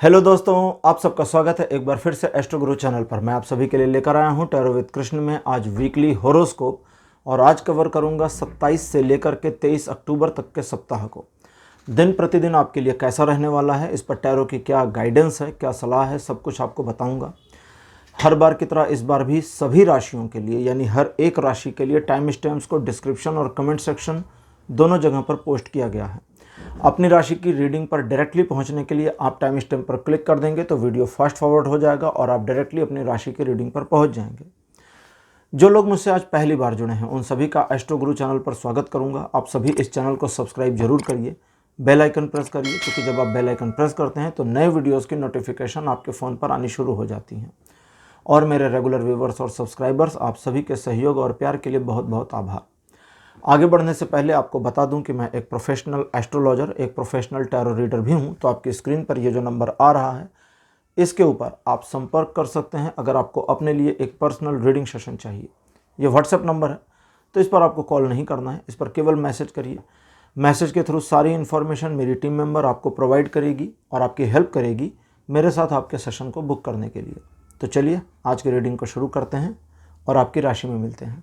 Hello दोस्तों, आप सबका स्वागत है एक बार फिर से एस्ट्रो गुरु चैनल पर। मैं आप सभी के लिए लेकर आया हूं टैरो विद कृष्ण में आज वीकली होरोस्कोप। और आज कवर करूंगा 27 से लेकर के 23 अक्टूबर तक के सप्ताह को। दिन प्रतिदिन आपके लिए कैसा रहने वाला है, इस पर टैरो की क्या गाइडेंस है, क्या सलाह है, सब कुछ आपको बताऊंगा। हर बार की तरह इस बार भी सभी राशियों के लिए यानी हर एक राशि के लिए टाइम स्टैम्प्स को डिस्क्रिप्शन और कमेंट सेक्शन दोनों जगह पर पोस्ट किया गया है। अपनी राशि की रीडिंग पर डायरेक्टली पहुंचने के लिए आप टाइम स्टैम्प पर क्लिक कर देंगे तो वीडियो फास्ट फॉरवर्ड हो जाएगा और आप डायरेक्टली अपनी राशि की रीडिंग पर पहुंच जाएंगे। जो लोग मुझसे आज पहली बार जुड़े हैं उन सभी का एस्ट्रो गुरु चैनल पर स्वागत करूंगा। आप सभी इस चैनल को सब्सक्राइब जरूर करिए, बेल आइकन प्रेस करिए, क्योंकि जब आप बेल आइकन प्रेस करते हैं तो नए वीडियोज़ की नोटिफिकेशन आपके फ़ोन पर आनी शुरू हो जाती हैं। और मेरे रेगुलर व्यूवर्स और सब्सक्राइबर्स, आप सभी के सहयोग और प्यार के लिए बहुत बहुत आभार। आगे बढ़ने से पहले आपको बता दूं कि मैं एक प्रोफेशनल एस्ट्रोलॉजर, एक प्रोफेशनल टैरो रीडर भी हूं। तो आपकी स्क्रीन पर ये जो नंबर आ रहा है इसके ऊपर आप संपर्क कर सकते हैं अगर आपको अपने लिए एक पर्सनल रीडिंग सेशन चाहिए। ये व्हाट्सएप नंबर है तो इस पर आपको कॉल नहीं करना है, इस पर केवल मैसेज करिए। मैसेज के थ्रू सारी इन्फॉर्मेशन मेरी टीम मेंबर आपको प्रोवाइड करेगी और आपकी हेल्प करेगी मेरे साथ आपके सेशन को बुक करने के लिए। तो चलिए आज की रीडिंग को शुरू करते हैं और आपकी राशि में मिलते हैं।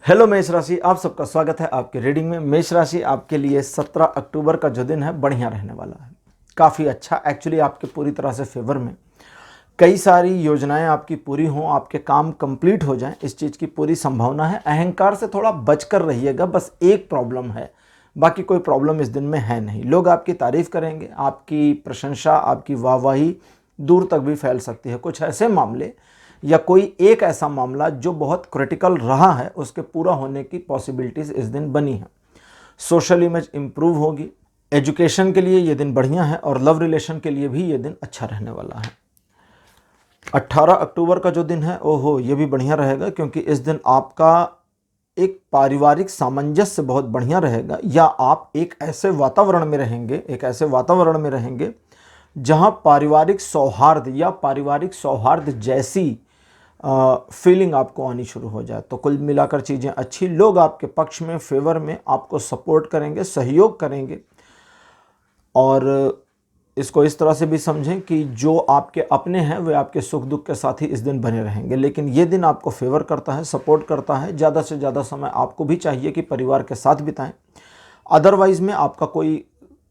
हेलो मेष राशि, आप सबका स्वागत है आपकी रीडिंग में। मेष राशि आपके लिए 17 अक्टूबर का जो दिन है बढ़िया रहने वाला है, काफ़ी अच्छा। एक्चुअली आपके पूरी तरह से फेवर में, कई सारी योजनाएं आपकी पूरी हों, आपके काम कंप्लीट हो जाएं, इस चीज़ की पूरी संभावना है। अहंकार से थोड़ा बचकर रहिएगा, बस एक प्रॉब्लम है, बाकी कोई प्रॉब्लम इस दिन में है नहीं। लोग आपकी तारीफ करेंगे, आपकी प्रशंसा, आपकी वाहवाही दूर तक भी फैल सकती है। कुछ ऐसे मामले या कोई एक ऐसा मामला जो बहुत क्रिटिकल रहा है उसके पूरा होने की पॉसिबिलिटीज़ इस दिन बनी है। सोशल इमेज इंप्रूव होगी, एजुकेशन के लिए ये दिन बढ़िया है और लव रिलेशन के लिए भी ये दिन अच्छा रहने वाला है। 18 अक्टूबर का जो दिन है ओहो, ये भी बढ़िया रहेगा, क्योंकि इस दिन आपका एक पारिवारिक सामंजस्य बहुत बढ़िया रहेगा, या आप एक ऐसे वातावरण में रहेंगे जहां पारिवारिक सौहार्द या पारिवारिक सौहार्द जैसी फीलिंग आपको आनी शुरू हो जाए। तो कुल मिलाकर चीज़ें अच्छी, लोग आपके पक्ष में, फेवर में आपको सपोर्ट करेंगे, सहयोग करेंगे। और इसको इस तरह से भी समझें कि जो आपके अपने हैं वे आपके सुख दुख के साथ ही इस दिन बने रहेंगे। लेकिन ये दिन आपको फेवर करता है, सपोर्ट करता है। ज़्यादा से ज़्यादा समय आपको भी चाहिए कि परिवार के साथ बिताएं। अदरवाइज़ में आपका कोई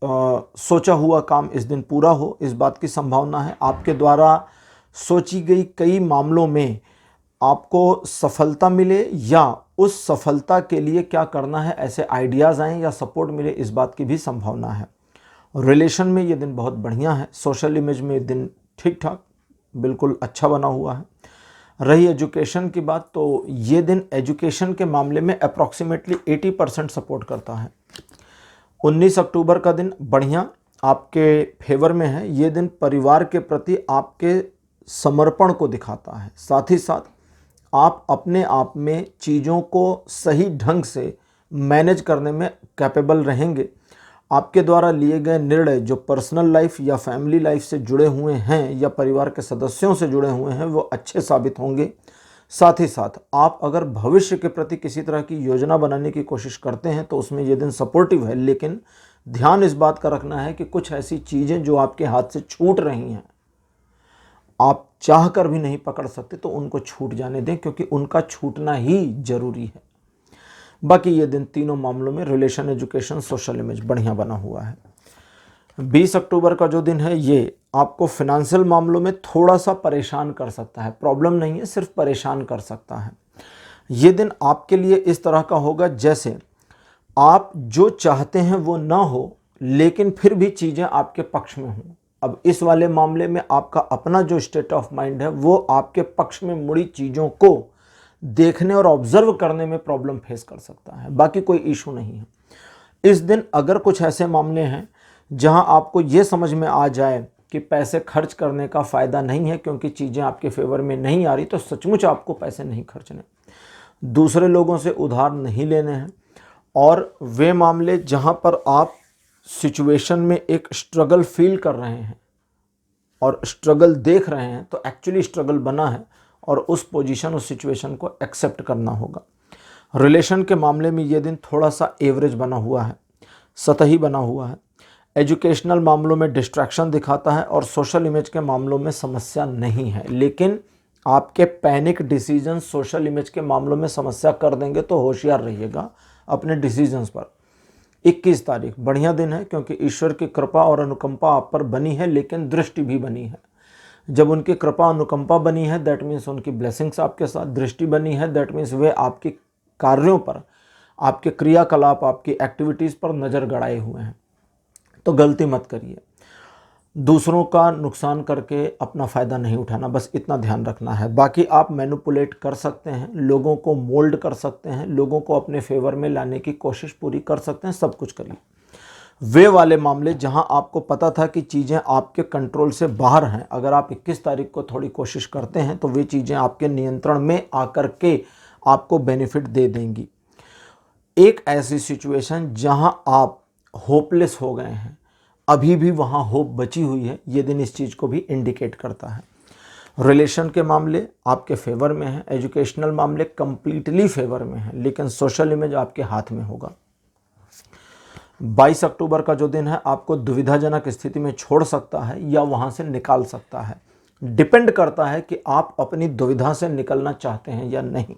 सोचा हुआ काम इस दिन पूरा हो, इस बात की संभावना है। आपके द्वारा सोची गई कई मामलों में आपको सफलता मिले या उस सफलता के लिए क्या करना है ऐसे आइडियाज़ आएँ या सपोर्ट मिले, इस बात की भी संभावना है। रिलेशन में ये दिन बहुत बढ़िया है। सोशल इमेज में ये दिन ठीक ठाक बिल्कुल अच्छा बना हुआ है। रही एजुकेशन की बात, तो ये दिन एजुकेशन के मामले में अप्रॉक्सीमेटली 80% सपोर्ट करता है। 19 अक्टूबर का दिन बढ़िया आपके फेवर में है। ये दिन परिवार के प्रति आपके समर्पण को दिखाता है, साथ ही साथ आप अपने आप में चीज़ों को सही ढंग से मैनेज करने में कैपेबल रहेंगे। आपके द्वारा लिए गए निर्णय जो पर्सनल लाइफ या फैमिली लाइफ से जुड़े हुए हैं या परिवार के सदस्यों से जुड़े हुए हैं वो अच्छे साबित होंगे। साथ ही साथ आप अगर भविष्य के प्रति किसी तरह की योजना बनाने की कोशिश करते हैं तो उसमें ये दिन सपोर्टिव है। लेकिन ध्यान इस बात का रखना है कि कुछ ऐसी चीज़ें जो आपके हाथ से छूट रही हैं, आप चाह कर भी नहीं पकड़ सकते, तो उनको छूट जाने दें, क्योंकि उनका छूटना ही जरूरी है। बाकी ये दिन तीनों मामलों में, रिलेशन, एजुकेशन, सोशल इमेज, बढ़िया बना हुआ है। 20 अक्टूबर का जो दिन है ये आपको फिनेंशियल मामलों में थोड़ा सा परेशान कर सकता है। प्रॉब्लम नहीं है, सिर्फ परेशान कर सकता है। ये दिन आपके लिए इस तरह का होगा जैसे आप जो चाहते हैं वो ना हो, लेकिन फिर भी चीज़ें आपके पक्ष में हों। अब इस वाले मामले में आपका अपना जो स्टेट ऑफ माइंड है वो आपके पक्ष में मुड़ी चीज़ों को देखने और ऑब्जर्व करने में प्रॉब्लम फेस कर सकता है, बाकी कोई इशू नहीं है। इस दिन अगर कुछ ऐसे मामले हैं जहां आपको ये समझ में आ जाए कि पैसे खर्च करने का फ़ायदा नहीं है क्योंकि चीज़ें आपके फेवर में नहीं आ रही, तो सचमुच आपको पैसे नहीं खर्चने, दूसरे लोगों से उधार नहीं लेने हैं। और वे मामले जहां पर आप सिचुएशन में एक स्ट्रगल फील कर रहे हैं और स्ट्रगल देख रहे हैं, तो एक्चुअली स्ट्रगल बना है और उस पोजीशन, उस सिचुएशन को एक्सेप्ट करना होगा। रिलेशन के मामले में ये दिन थोड़ा सा एवरेज बना हुआ है, सतही बना हुआ है। एजुकेशनल मामलों में डिस्ट्रैक्शन दिखाता है और सोशल इमेज के मामलों में समस्या नहीं है, लेकिन आपके पैनिक डिसीजन सोशल इमेज के मामलों में समस्या कर देंगे, तो होशियार रहिएगा अपने डिसीजंस पर। 21 तारीख बढ़िया दिन है, क्योंकि ईश्वर की कृपा और अनुकंपा आप पर बनी है, लेकिन दृष्टि भी बनी है। जब उनकी कृपा अनुकंपा बनी है, दैट मीन्स उनकी ब्लेसिंग्स आपके साथ, दृष्टि बनी है दैट मीन्स वे आपके कार्यों पर, आपके क्रियाकलाप, आपकी एक्टिविटीज़ पर नज़र गड़ाए हुए हैं। तो गलती मत करिए, दूसरों का नुकसान करके अपना फ़ायदा नहीं उठाना, बस इतना ध्यान रखना है। बाकी आप मैनिपुलेट कर सकते हैं, लोगों को मोल्ड कर सकते हैं, लोगों को अपने फेवर में लाने की कोशिश पूरी कर सकते हैं, सब कुछ करिए। वे वाले मामले जहां आपको पता था कि चीज़ें आपके कंट्रोल से बाहर हैं, अगर आप 21 तारीख को थोड़ी कोशिश करते हैं तो वे चीज़ें आपके नियंत्रण में आकर के आपको बेनिफिट दे देंगी। एक ऐसी सिचुएशन जहां आप होपलेस हो गए हैं, अभी भी वहां होप बची हुई है, ये दिन इस चीज़ को भी इंडिकेट करता है। रिलेशन के मामले आपके फेवर में हैं, एजुकेशनल मामले कंप्लीटली फेवर में हैं, लेकिन सोशल इमेज आपके हाथ में होगा। 22 अक्टूबर का जो दिन है आपको दुविधाजनक स्थिति में छोड़ सकता है या वहां से निकाल सकता है। डिपेंड करता है कि आप अपनी दुविधा से निकलना चाहते हैं या नहीं।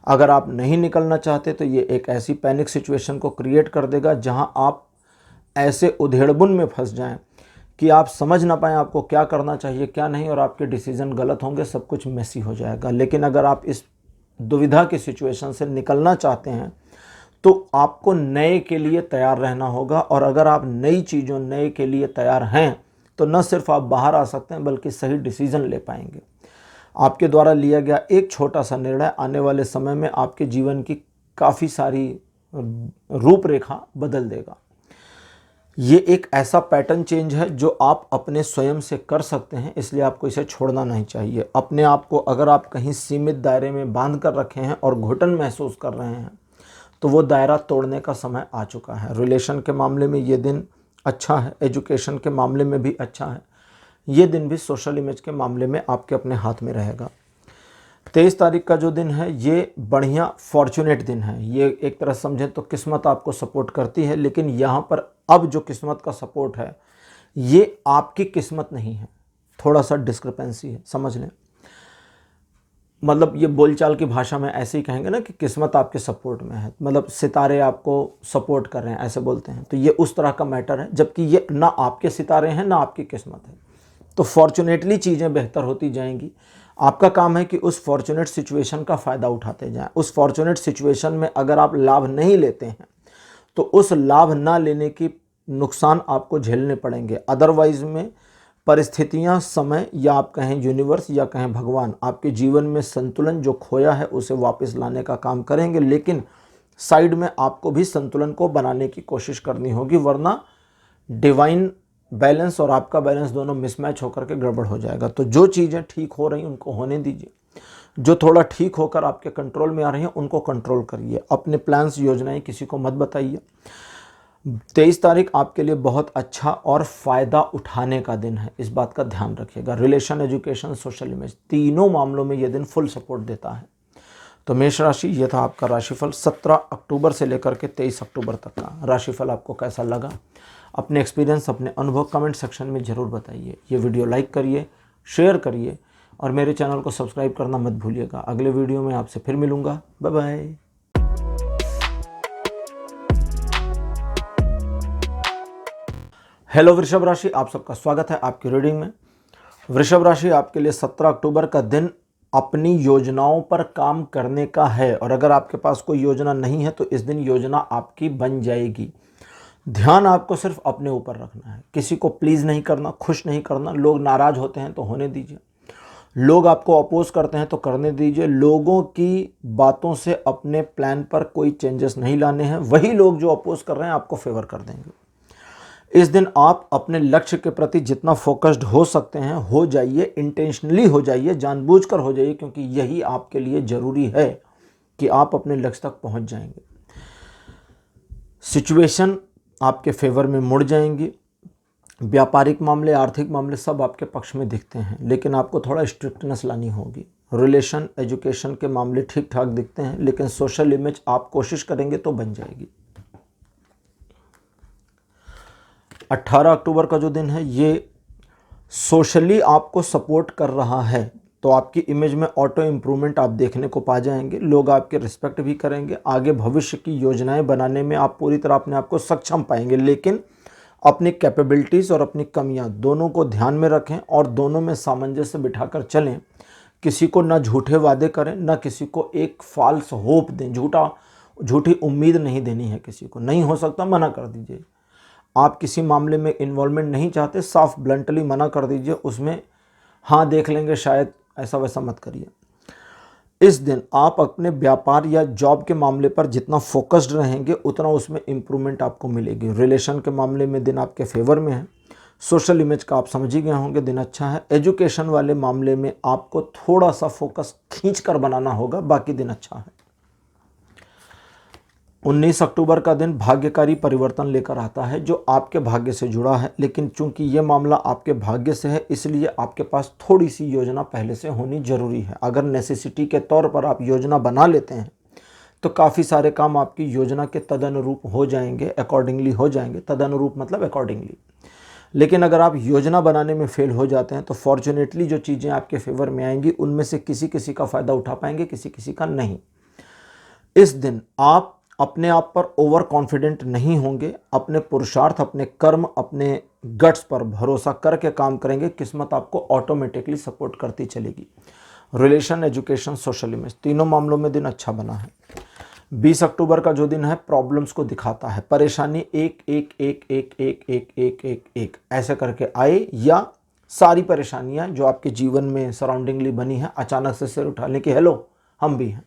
अगर आप नहीं निकलना चाहते तो ये एक ऐसी पैनिक सिचुएशन को क्रिएट कर देगा जहां आप ऐसे उधेड़बुन में फंस जाएं कि आप समझ ना पाएँ आपको क्या करना चाहिए क्या नहीं, और आपके डिसीजन गलत होंगे, सब कुछ मेसी हो जाएगा। लेकिन अगर आप इस दुविधा की सिचुएशन से निकलना चाहते हैं तो आपको नए के लिए तैयार रहना होगा, और अगर आप नई चीज़ों नए के लिए तैयार हैं तो न सिर्फ आप बाहर आ सकते हैं बल्कि सही डिसीजन ले पाएंगे। आपके द्वारा लिया गया एक छोटा सा निर्णय आने वाले समय में आपके जीवन की काफ़ी सारी रूपरेखा बदल देगा। ये एक ऐसा पैटर्न चेंज है जो आप अपने स्वयं से कर सकते हैं, इसलिए आपको इसे छोड़ना नहीं चाहिए। अपने आप को अगर आप कहीं सीमित दायरे में बांध कर रखे हैं और घुटन महसूस कर रहे हैं तो वो दायरा तोड़ने का समय आ चुका है। रिलेशन के मामले में ये दिन अच्छा है, एजुकेशन के मामले में भी अच्छा है, ये दिन भी सोशल इमेज के मामले में आपके अपने हाथ में रहेगा। 23 तारीख का जो दिन है ये बढ़िया फॉर्चुनेट दिन है। ये एक तरह समझें तो किस्मत आपको सपोर्ट करती है, लेकिन यहाँ पर अब जो किस्मत का सपोर्ट है ये आपकी किस्मत नहीं है, थोड़ा सा डिस्क्रिपेंसी है, समझ लें। मतलब ये बोलचाल की भाषा में ऐसे ही कहेंगे ना कि किस्मत आपके सपोर्ट में है, मतलब सितारे आपको सपोर्ट कर रहे हैं, ऐसे बोलते हैं। तो ये उस तरह का मैटर है, जबकि ये ना आपके सितारे हैं ना आपकी किस्मत है। तो फॉर्चुनेटली चीज़ें बेहतर होती जाएंगी। आपका काम है कि उस फॉर्चुनेट सिचुएशन का फ़ायदा उठाते जाएं। उस फॉर्चुनेट सिचुएशन में अगर आप लाभ नहीं लेते हैं तो उस लाभ ना लेने की नुकसान आपको झेलने पड़ेंगे। अदरवाइज में परिस्थितियां, समय या आप कहें यूनिवर्स या कहें भगवान आपके जीवन में संतुलन जो खोया है उसे वापस लाने का काम करेंगे, लेकिन साइड में आपको भी संतुलन को बनाने की कोशिश करनी होगी, वरना डिवाइन बैलेंस और आपका बैलेंस दोनों मिसमैच होकर के गड़बड़ हो जाएगा। तो जो चीज़ें ठीक हो रही उनको होने दीजिए, जो थोड़ा ठीक होकर आपके कंट्रोल में आ रही हैं उनको कंट्रोल करिए। अपने प्लान्स, योजनाएं किसी को मत बताइए। 23 तारीख आपके लिए बहुत अच्छा और फ़ायदा उठाने का दिन है, इस बात का ध्यान रखिएगा। रिलेशन, एजुकेशन, सोशल इमेज, तीनों मामलों में यह दिन फुल सपोर्ट देता है। तो मेष राशि, ये था आपका राशिफल 17 अक्टूबर से लेकर के 23 अक्टूबर तक का। राशिफल आपको कैसा लगा, अपने एक्सपीरियंस, अपने अनुभव कमेंट सेक्शन में ज़रूर बताइए। ये वीडियो लाइक करिए, शेयर करिए और मेरे चैनल को सब्सक्राइब करना मत भूलिएगा। अगले वीडियो में आपसे फिर मिलूँगा। Bye bye. हेलो वृषभ राशि, आप सबका स्वागत है आपकी रीडिंग में। वृषभ राशि, आपके लिए 17 अक्टूबर का दिन अपनी योजनाओं पर काम करने का है, और अगर आपके पास कोई योजना नहीं है तो इस दिन योजना आपकी बन जाएगी। ध्यान आपको सिर्फ अपने ऊपर रखना है, किसी को प्लीज़ नहीं करना, खुश नहीं करना। लोग नाराज़ होते हैं तो होने दीजिए, लोग आपको अपोज करते हैं तो करने दीजिए। लोगों की बातों से अपने प्लान पर कोई चेंजेस नहीं लाने हैं। वही लोग जो अपोज कर रहे हैं आपको फेवर कर देंगे। इस दिन आप अपने लक्ष्य के प्रति जितना फोकस्ड हो सकते हैं हो जाइए, इंटेंशनली हो जाइए, जानबूझकर हो जाइए, क्योंकि यही आपके लिए ज़रूरी है कि आप अपने लक्ष्य तक पहुंच जाएंगे। सिचुएशन आपके फेवर में मुड़ जाएंगी। व्यापारिक मामले, आर्थिक मामले सब आपके पक्ष में दिखते हैं, लेकिन आपको थोड़ा स्ट्रिक्टनेस लानी होगी। रिलेशन एजुकेशन के मामले ठीक ठाक दिखते हैं, लेकिन सोशल इमेज आप कोशिश करेंगे तो बन जाएगी। 18 अक्टूबर का जो दिन है ये सोशली आपको सपोर्ट कर रहा है, तो आपकी इमेज में ऑटो इम्प्रूवमेंट आप देखने को पा जाएंगे। लोग आपके रिस्पेक्ट भी करेंगे। आगे भविष्य की योजनाएं बनाने में आप पूरी तरह अपने आप को सक्षम पाएंगे, लेकिन अपनी कैपेबिलिटीज़ और अपनी कमियां दोनों को ध्यान में रखें और दोनों में सामंजस्य बिठाकर चलें। किसी को ना झूठे वादे करें, ना किसी को एक फॉल्स होप दें, झूठी उम्मीद नहीं देनी है किसी को। नहीं हो सकता, मना कर दीजिए। आप किसी मामले में इन्वॉल्वमेंट नहीं चाहते, साफ ब्लंटली मना कर दीजिए। उसमें हाँ देख लेंगे शायद, ऐसा वैसा मत करिए। इस दिन आप अपने व्यापार या जॉब के मामले पर जितना फोकस्ड रहेंगे उतना उसमें इम्प्रूवमेंट आपको मिलेगी। रिलेशन के मामले में दिन आपके फेवर में है। सोशल इमेज का आप समझ ही गए होंगे, दिन अच्छा है। एजुकेशन वाले मामले में आपको थोड़ा सा फोकस खींच कर बनाना होगा, बाकी दिन अच्छा है। 19 अक्टूबर का दिन भाग्यकारी परिवर्तन लेकर आता है जो आपके भाग्य से जुड़ा है, लेकिन चूंकि ये मामला आपके भाग्य से है इसलिए आपके पास थोड़ी सी योजना पहले से होनी जरूरी है। अगर नेसेसिटी के तौर पर आप योजना बना लेते हैं तो काफ़ी सारे काम आपकी योजना के तदनुरूप हो जाएंगे, अकॉर्डिंगली हो जाएंगे। तदनुरूप मतलब अकॉर्डिंगली। लेकिन अगर आप योजना बनाने में फेल हो जाते हैं तो फॉर्चुनेटली जो चीज़ें आपके फेवर में आएंगी उनमें से किसी किसी का फ़ायदा उठा पाएंगे, किसी किसी का नहीं। इस दिन आप अपने आप पर ओवर कॉन्फिडेंट नहीं होंगे। अपने पुरुषार्थ, अपने कर्म, अपने गट्स पर भरोसा करके काम करेंगे। किस्मत आपको ऑटोमेटिकली सपोर्ट करती चलेगी। रिलेशन, एजुकेशन, सोशल इमेज तीनों मामलों में दिन अच्छा बना है। 20 अक्टूबर का जो दिन है प्रॉब्लम्स को दिखाता है। परेशानी एक एक एक एक एक एक एक एक एक ऐसे करके आए, या सारी परेशानियां जो आपके जीवन में सराउंडिंगली बनी हैं अचानक से सिर उठाने की, हेलो हम भी हैं।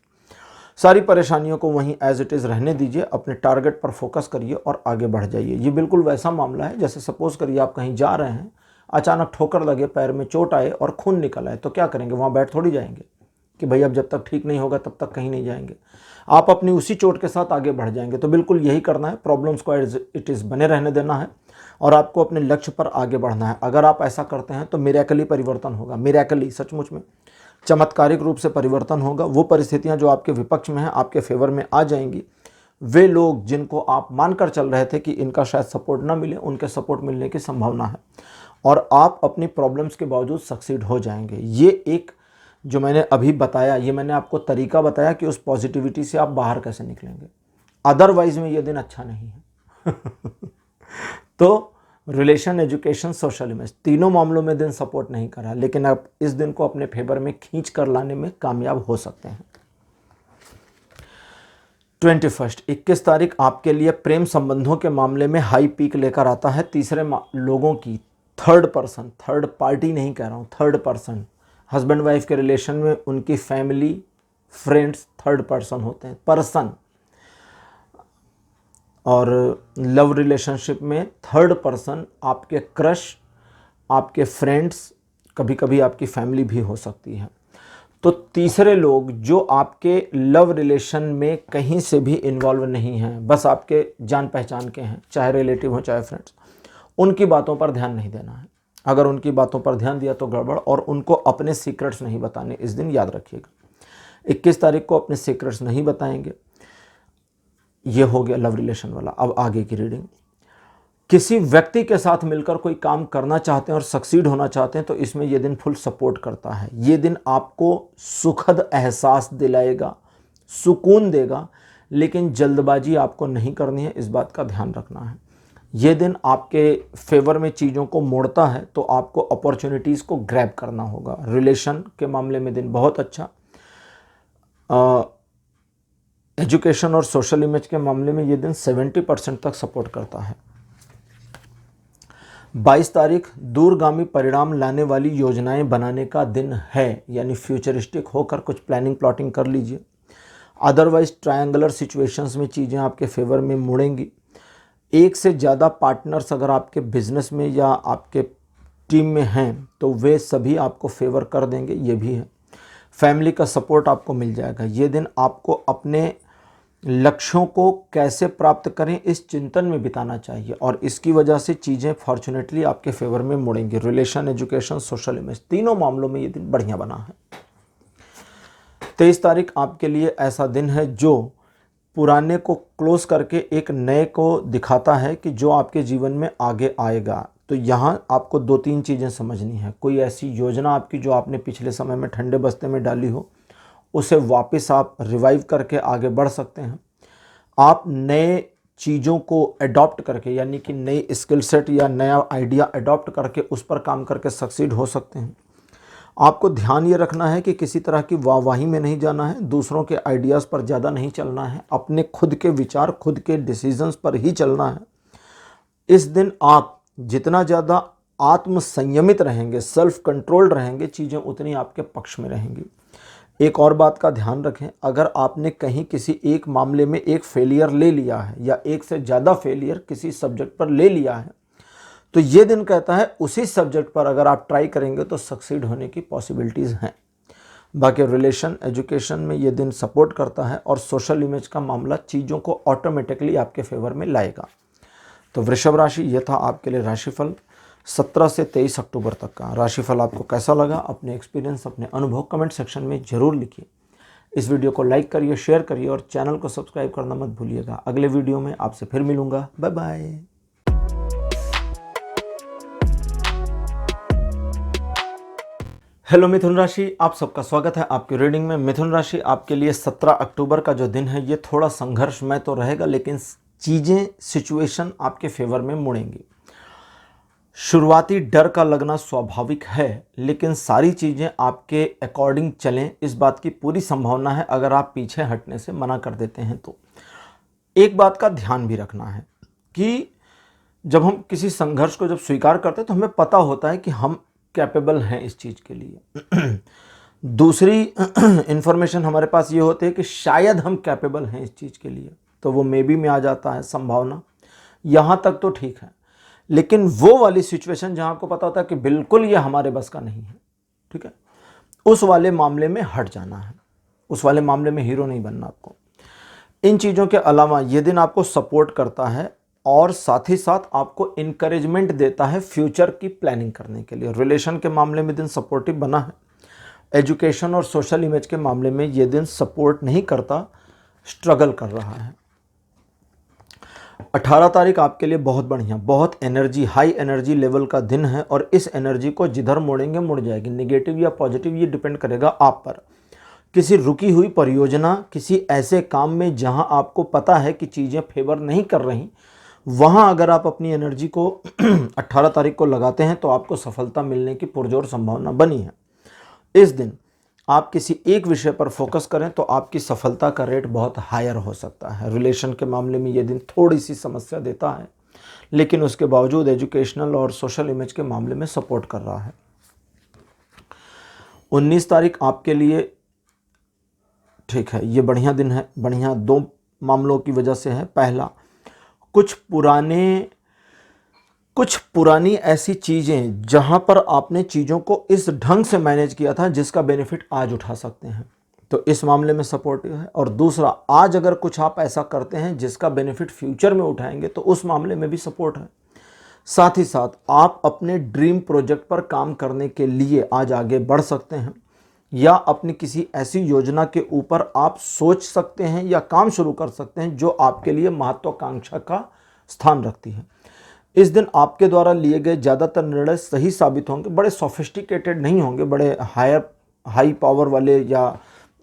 सारी परेशानियों को वहीं एज इट इज़ रहने दीजिए। अपने टारगेट पर फोकस करिए और आगे बढ़ जाइए। ये बिल्कुल वैसा मामला है जैसे सपोज करिए आप कहीं जा रहे हैं, अचानक ठोकर लगे, पैर में चोट आए और खून निकल आए, तो क्या करेंगे? वहाँ बैठ थोड़ी जाएंगे कि भाई अब जब तक ठीक नहीं होगा तब तक कहीं नहीं जाएंगे। आप अपनी उसी चोट के साथ आगे बढ़ जाएंगे। तो बिल्कुल यही करना है, प्रॉब्लम्स को एज इट इज़ बने रहने देना है और आपको अपने लक्ष्य पर आगे बढ़ना है। अगर आप ऐसा करते हैं तो मिरेकली परिवर्तन होगा। मिरेकली, सचमुच में चमत्कारिक रूप से परिवर्तन होगा। वो परिस्थितियां जो आपके विपक्ष में हैं आपके फेवर में आ जाएंगी। वे लोग जिनको आप मानकर चल रहे थे कि इनका शायद सपोर्ट ना मिले, उनके सपोर्ट मिलने की संभावना है और आप अपनी प्रॉब्लम्स के बावजूद सक्सीड हो जाएंगे। ये एक जो मैंने अभी बताया, ये मैंने आपको तरीका बताया कि उस पॉजिटिविटी से आप बाहर कैसे निकलेंगे। अदरवाइज में ये दिन अच्छा नहीं है। तो रिलेशन, एजुकेशन, सोशल इमेज तीनों मामलों में दिन सपोर्ट नहीं कर रहा, लेकिन आप इस दिन को अपने फेवर में खींच कर लाने में कामयाब हो सकते हैं। 21 तारीख आपके लिए प्रेम संबंधों के मामले में हाई पीक लेकर आता है। तीसरे लोगों की, थर्ड पर्सन, थर्ड पार्टी नहीं कह रहा हूँ, थर्ड पर्सन, हस्बैंड वाइफ के रिलेशन में उनकी फैमिली, फ्रेंड्स थर्ड पर्सन होते हैं, पर्सन। और लव रिलेशनशिप में थर्ड पर्सन आपके क्रश, आपके फ्रेंड्स, कभी कभी आपकी फैमिली भी हो सकती है। तो तीसरे लोग जो आपके लव रिलेशन में कहीं से भी इन्वॉल्व नहीं हैं, बस आपके जान पहचान के हैं, चाहे रिलेटिव हो चाहे फ्रेंड्स, उनकी बातों पर ध्यान नहीं देना है। अगर उनकी बातों पर ध्यान दिया तो गड़बड़, और उनको अपने सीक्रेट्स नहीं बताने इस दिन, याद रखिएगा। 21 तारीख को अपने सीक्रेट्स नहीं बताएंगे। ये हो गया लव रिलेशन वाला। अब आगे की रीडिंग, किसी व्यक्ति के साथ मिलकर कोई काम करना चाहते हैं और सक्सीड होना चाहते हैं तो इसमें यह दिन फुल सपोर्ट करता है। ये दिन आपको सुखद एहसास दिलाएगा, सुकून देगा, लेकिन जल्दबाजी आपको नहीं करनी है, इस बात का ध्यान रखना है। ये दिन आपके फेवर में चीज़ों को मोड़ता है, तो आपको अपॉर्चुनिटीज़ को ग्रैब करना होगा। रिलेशन के मामले में दिन बहुत अच्छा। एजुकेशन और सोशल इमेज के मामले में ये दिन 70% तक सपोर्ट करता है। 22 तारीख दूरगामी परिणाम लाने वाली योजनाएं बनाने का दिन है, यानी फ्यूचरिस्टिक होकर कुछ प्लानिंग प्लॉटिंग कर लीजिए। अदरवाइज ट्रायंगुलर सिचुएशंस में चीज़ें आपके फेवर में मुड़ेंगी। एक से ज़्यादा पार्टनर्स अगर आपके बिजनेस में या आपके टीम में हैं तो वे सभी आपको फेवर कर देंगे, ये भी है। फैमिली का सपोर्ट आपको मिल जाएगा। ये दिन आपको अपने लक्ष्यों को कैसे प्राप्त करें इस चिंतन में बिताना चाहिए और इसकी वजह से चीज़ें फॉर्चुनेटली आपके फेवर में मुड़ेंगी। रिलेशन, एजुकेशन, सोशल इमेज तीनों मामलों में ये दिन बढ़िया बना है। 23 तारीख आपके लिए ऐसा दिन है जो पुराने को क्लोज करके एक नए को दिखाता है कि जो आपके जीवन में आगे आएगा। तो यहाँ आपको 2-3 चीज़ें समझनी है। कोई ऐसी योजना आपकी जो आपने पिछले समय में ठंडे बस्ते में डाली हो, उसे वापस आप रिवाइव करके आगे बढ़ सकते हैं। आप नए चीज़ों को अडॉप्ट करके, यानी कि नई स्किल सेट या नया आइडिया अडॉप्ट करके उस पर काम करके सक्सीड हो सकते हैं। आपको ध्यान ये रखना है कि किसी तरह की वाहवाही में नहीं जाना है, दूसरों के आइडियाज़ पर ज़्यादा नहीं चलना है, अपने खुद के विचार, खुद के डिसीजंस पर ही चलना है। इस दिन आप जितना ज़्यादा आत्म संयमित रहेंगे, सेल्फ कंट्रोल्ड रहेंगे, चीज़ें उतनी आपके पक्ष में रहेंगी। एक और बात का ध्यान रखें, अगर आपने कहीं किसी एक मामले में एक फेलियर ले लिया है या एक से ज़्यादा फेलियर किसी सब्जेक्ट पर ले लिया है, तो ये दिन कहता है उसी सब्जेक्ट पर अगर आप ट्राई करेंगे तो सक्सीड होने की पॉसिबिलिटीज़ हैं। बाकी रिलेशन, एजुकेशन में ये दिन सपोर्ट करता है और सोशल इमेज का मामला चीज़ों को ऑटोमेटिकली आपके फेवर में लाएगा। तो वृषभ राशि, ये था आपके लिए राशिफल 17 से 23 अक्टूबर तक का। राशिफल आपको कैसा लगा, अपने एक्सपीरियंस, अपने अनुभव कमेंट सेक्शन में ज़रूर लिखिए। इस वीडियो को लाइक करिए, शेयर करिए और चैनल को सब्सक्राइब करना मत भूलिएगा। अगले वीडियो में आपसे फिर मिलूँगा। Bye bye. हेलो मिथुन राशि, आप सबका स्वागत है आपकी रीडिंग में। मिथुन राशि आपके लिए 17 अक्टूबर का जो दिन है ये थोड़ा संघर्षमय तो रहेगा, लेकिन चीज़ें, सिचुएशन आपके फेवर में मुड़ेंगी। शुरुआती डर का लगना स्वाभाविक है, लेकिन सारी चीज़ें आपके अकॉर्डिंग चलें इस बात की पूरी संभावना है अगर आप पीछे हटने से मना कर देते हैं तो। एक बात का ध्यान भी रखना है कि जब हम किसी संघर्ष को जब स्वीकार करते हैं तो हमें पता होता है कि हम कैपेबल हैं इस चीज़ के लिए। दूसरी इंफॉर्मेशन हमारे पास ये होती है कि शायद हम कैपेबल हैं इस चीज़ के लिए, तो वो मे बी में आ जाता है संभावना। यहाँ तक तो ठीक है, लेकिन वो वाली सिचुएशन जहाँ आपको पता होता है कि बिल्कुल ये हमारे बस का नहीं है, ठीक है, उस वाले मामले में हट जाना है। उस वाले मामले में हीरो नहीं बनना आपको। इन चीज़ों के अलावा ये दिन आपको सपोर्ट करता है और साथ ही साथ आपको इनकरेजमेंट देता है फ्यूचर की प्लानिंग करने के लिए। रिलेशन के मामले में दिन सपोर्टिव बना है। एजुकेशन और सोशल इमेज के मामले में ये दिन सपोर्ट नहीं करता, स्ट्रगल कर रहा है। 18 तारीख आपके लिए बहुत बढ़िया, बहुत एनर्जी, हाई एनर्जी लेवल का दिन है और इस एनर्जी को जिधर मोड़ेंगे मुड़ जाएगी। नेगेटिव या पॉजिटिव ये डिपेंड करेगा आप पर। किसी रुकी हुई परियोजना, किसी ऐसे काम में जहां आपको पता है कि चीज़ें फेवर नहीं कर रही, वहां अगर आप अपनी एनर्जी को 18 तारीख को लगाते हैं तो आपको सफलता मिलने की पुरजोर संभावना बनी है। इस दिन आप किसी एक विषय पर फोकस करें तो आपकी सफलता का रेट बहुत हायर हो सकता है। रिलेशन के मामले में ये दिन थोड़ी सी समस्या देता है, लेकिन उसके बावजूद एजुकेशनल और सोशल इमेज के मामले में सपोर्ट कर रहा है। 19 तारीख आपके लिए ठीक है, ये बढ़िया दिन है। बढ़िया 2 मामलों की वजह से है। पहला, कुछ पुरानी ऐसी चीज़ें जहां पर आपने चीज़ों को इस ढंग से मैनेज किया था जिसका बेनिफिट आज उठा सकते हैं, तो इस मामले में सपोर्टिव है। और दूसरा, आज अगर कुछ आप ऐसा करते हैं जिसका बेनिफिट फ्यूचर में उठाएंगे तो उस मामले में भी सपोर्ट है। साथ ही साथ आप अपने ड्रीम प्रोजेक्ट पर काम करने के लिए आज आगे बढ़ सकते हैं या अपनी किसी ऐसी योजना के ऊपर आप सोच सकते हैं या काम शुरू कर सकते हैं जो आपके लिए महत्वाकांक्षा का स्थान रखती है। इस दिन आपके द्वारा लिए गए ज़्यादातर निर्णय सही साबित होंगे। बड़े सोफिस्टिकेटेड नहीं होंगे, बड़े हाई पावर वाले या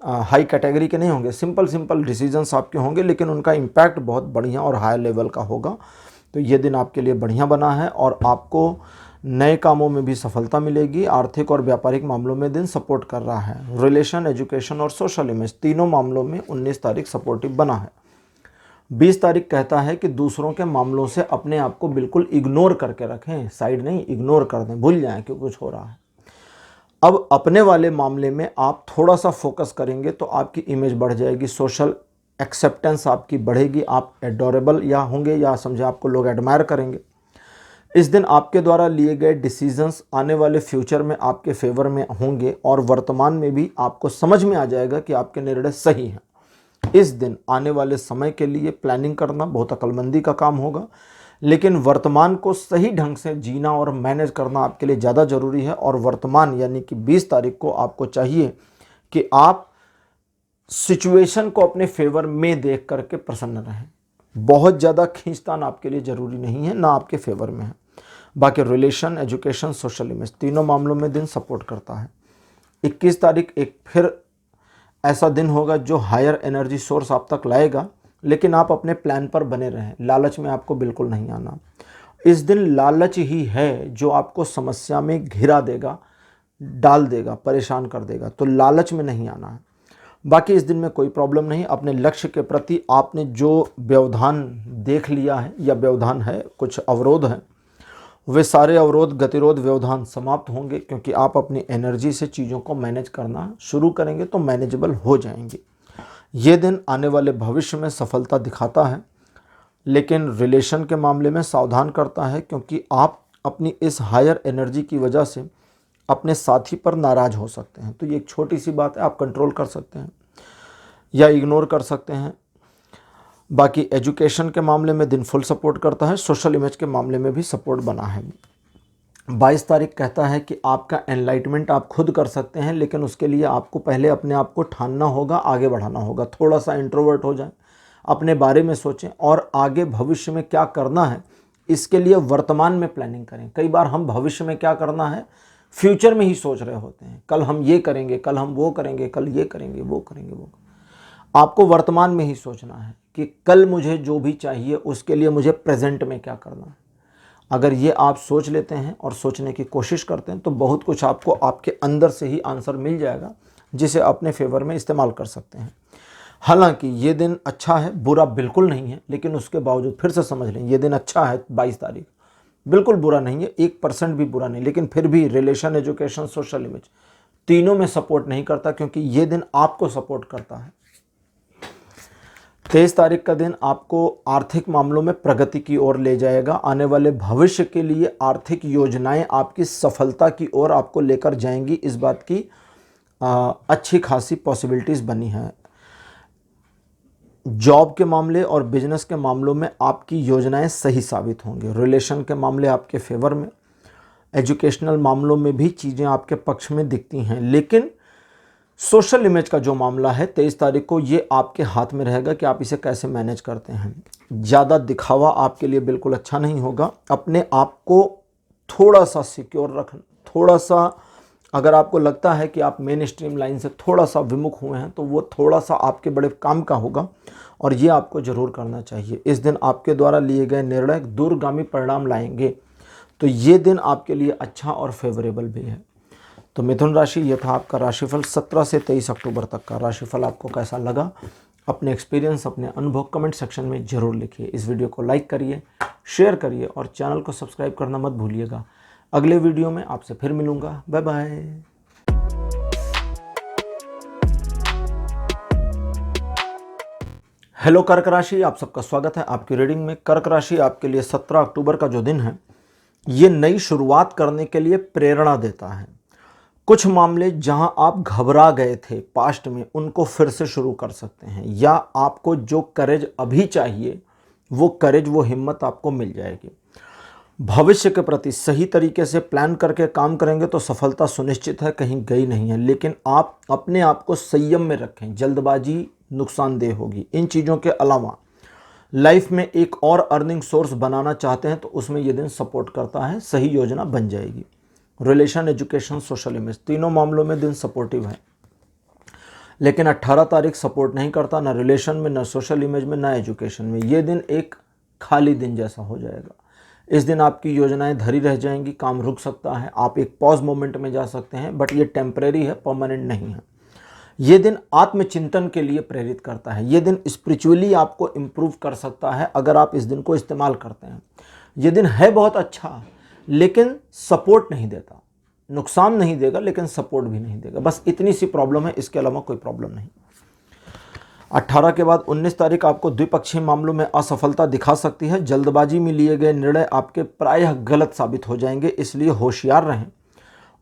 हाई कैटेगरी के नहीं होंगे। सिंपल डिसीजंस आपके होंगे, लेकिन उनका इम्पैक्ट बहुत बढ़िया और हाई लेवल का होगा। तो ये दिन आपके लिए बढ़िया बना है और आपको नए कामों में भी सफलता मिलेगी। आर्थिक और व्यापारिक मामलों में दिन सपोर्ट कर रहा है। रिलेशन, एजुकेशन और सोशल इमेज तीनों मामलों में 19 तारीख सपोर्टिव बना है। 20 तारीख कहता है कि दूसरों के मामलों से अपने आप को बिल्कुल इग्नोर करके रखें, साइड नहीं, इग्नोर कर दें, भूल जाएं कि कुछ हो रहा है। अब अपने वाले मामले में आप थोड़ा सा फोकस करेंगे तो आपकी इमेज बढ़ जाएगी, सोशल एक्सेप्टेंस आपकी बढ़ेगी, आप एडोरेबल या होंगे या समझे आपको लोग एडमायर करेंगे। इस दिन आपके द्वारा लिए गए डिसीजंस आने वाले फ्यूचर में आपके फेवर में होंगे और वर्तमान में भी आपको समझ में आ जाएगा कि आपके निर्णय सही हैं। इस दिन आने वाले समय के लिए प्लानिंग करना बहुत अक्लमंदी का काम होगा, लेकिन वर्तमान को सही ढंग से जीना और मैनेज करना आपके लिए ज़्यादा ज़रूरी है। और वर्तमान यानी कि 20 तारीख को आपको चाहिए कि आप सिचुएशन को अपने फेवर में देख करके प्रसन्न रहें। बहुत ज़्यादा खींचतान आपके लिए ज़रूरी नहीं है, ना आपके फेवर में है। बाकी रिलेशन, एजुकेशन, सोशल इमेज, तीनों मामलों में दिन सपोर्ट करता है। 21 तारीख एक फिर ऐसा दिन होगा जो हायर एनर्जी सोर्स आप तक लाएगा, लेकिन आप अपने प्लान पर बने रहें। लालच में आपको बिल्कुल नहीं आना। इस दिन लालच ही है जो आपको समस्या में घिरा देगा, डाल देगा, परेशान कर देगा, तो लालच में नहीं आना है। बाकी इस दिन में कोई प्रॉब्लम नहीं। अपने लक्ष्य के प्रति आपने जो व्यवधान देख लिया है या व्यवधान है, कुछ अवरोध है, वे सारे अवरोध, गतिरोध, व्यवधान समाप्त होंगे, क्योंकि आप अपनी एनर्जी से चीज़ों को मैनेज करना शुरू करेंगे तो मैनेजेबल हो जाएंगे। ये दिन आने वाले भविष्य में सफलता दिखाता है, लेकिन रिलेशन के मामले में सावधान करता है, क्योंकि आप अपनी इस हायर एनर्जी की वजह से अपने साथी पर नाराज़ हो सकते हैं। तो ये एक छोटी सी बात है, आप कंट्रोल कर सकते हैं या इग्नोर कर सकते हैं। बाकी एजुकेशन के मामले में दिन फुल सपोर्ट करता है। सोशल इमेज के मामले में भी सपोर्ट बना है। 22 तारीख कहता है कि आपका एनलाइटमेंट आप खुद कर सकते हैं, लेकिन उसके लिए आपको पहले अपने आप को ठानना होगा, आगे बढ़ाना होगा। थोड़ा सा इंट्रोवर्ट हो जाए, अपने बारे में सोचें और आगे भविष्य में क्या करना है इसके लिए वर्तमान में प्लानिंग करें। कई बार हम भविष्य में क्या करना है फ्यूचर में ही सोच रहे होते हैं, कल हम ये करेंगे, कल हम वो करेंगे, कल ये करेंगे, वो करेंगे, वो। आपको वर्तमान में ही सोचना है कि कल मुझे जो भी चाहिए उसके लिए मुझे प्रेजेंट में क्या करना है। अगर ये आप सोच लेते हैं और सोचने की कोशिश करते हैं तो बहुत कुछ आपको आपके अंदर से ही आंसर मिल जाएगा, जिसे अपने फेवर में इस्तेमाल कर सकते हैं। हालांकि ये दिन अच्छा है, बुरा बिल्कुल नहीं है, लेकिन उसके बावजूद फिर से समझ लें, ये दिन अच्छा है। 22 तारीख बिल्कुल बुरा नहीं है, 1% भी बुरा नहीं, लेकिन फिर भी रिलेशन, एजुकेशन, सोशल इमेज तीनों में सपोर्ट नहीं करता, क्योंकि ये दिन आपको सपोर्ट करता है। 23 तारीख का दिन आपको आर्थिक मामलों में प्रगति की ओर ले जाएगा। आने वाले भविष्य के लिए आर्थिक योजनाएं आपकी सफलता की ओर आपको लेकर जाएंगी, इस बात की अच्छी खासी पॉसिबिलिटीज़ बनी है। जॉब के मामले और बिजनेस के मामलों में आपकी योजनाएं सही साबित होंगी। रिलेशन के मामले आपके फेवर में, एजुकेशनल मामलों में भी चीज़ें आपके पक्ष में दिखती हैं, लेकिन सोशल इमेज का जो मामला है 23 तारीख को, ये आपके हाथ में रहेगा कि आप इसे कैसे मैनेज करते हैं। ज़्यादा दिखावा आपके लिए बिल्कुल अच्छा नहीं होगा। अपने आप को थोड़ा सा सिक्योर रखना, थोड़ा सा, अगर आपको लगता है कि आप मेन स्ट्रीम लाइन से थोड़ा सा विमुख हुए हैं तो वो थोड़ा सा आपके बड़े काम का होगा, और ये आपको ज़रूर करना चाहिए। इस दिन आपके द्वारा लिए गए निर्णय दूरगामी परिणाम लाएंगे, तो ये दिन आपके लिए अच्छा और फेवरेबल भी है। तो मिथुन राशि, ये था आपका राशिफल 17 से 23 अक्टूबर तक का। राशिफल आपको कैसा लगा, अपने एक्सपीरियंस, अपने अनुभव कमेंट सेक्शन में ज़रूर लिखिए। इस वीडियो को लाइक करिए, शेयर करिए और चैनल को सब्सक्राइब करना मत भूलिएगा। अगले वीडियो में आपसे फिर मिलूँगा। Bye bye. हेलो कर्क राशि, आप सबका स्वागत है आपकी रीडिंग में। कर्क राशि आपके लिए 17 अक्टूबर का जो दिन है, ये नई शुरुआत करने के लिए प्रेरणा देता है। कुछ मामले जहां आप घबरा गए थे पास्ट में, उनको फिर से शुरू कर सकते हैं, या आपको जो करेज अभी चाहिए वो करेज, वो हिम्मत आपको मिल जाएगी। भविष्य के प्रति सही तरीके से प्लान करके काम करेंगे तो सफलता सुनिश्चित है, कहीं गई नहीं है। लेकिन आप अपने आप को संयम में रखें, जल्दबाजी नुकसानदेह होगी। इन चीज़ों के अलावा लाइफ में एक और अर्निंग सोर्स बनाना चाहते हैं तो उसमें ये दिन सपोर्ट करता है, सही योजना बन जाएगी। रिलेशन, एजुकेशन, सोशल इमेज तीनों मामलों में दिन सपोर्टिव है, लेकिन 18 तारीख सपोर्ट नहीं करता, ना रिलेशन में, ना सोशल इमेज में, ना एजुकेशन में। ये दिन एक खाली दिन जैसा हो जाएगा। इस दिन आपकी योजनाएं धरी रह जाएंगी, काम रुक सकता है, आप एक पॉज मोमेंट में जा सकते हैं, बट ये टेम्परेरी है, परमानेंट नहीं है। ये दिन आत्मचिंतन के लिए प्रेरित करता है। ये दिन स्पिरिचुअली आपको इम्प्रूव कर सकता है अगर आप इस दिन को इस्तेमाल करते हैं। ये दिन है बहुत अच्छा, लेकिन सपोर्ट नहीं देता, नुकसान नहीं देगा लेकिन सपोर्ट भी नहीं देगा। बस इतनी सी प्रॉब्लम है, इसके अलावा कोई प्रॉब्लम नहीं। 18 के बाद 19 तारीख आपको द्विपक्षीय मामलों में असफलता दिखा सकती है। जल्दबाजी में लिए गए निर्णय आपके प्रायः गलत साबित हो जाएंगे, इसलिए होशियार रहें।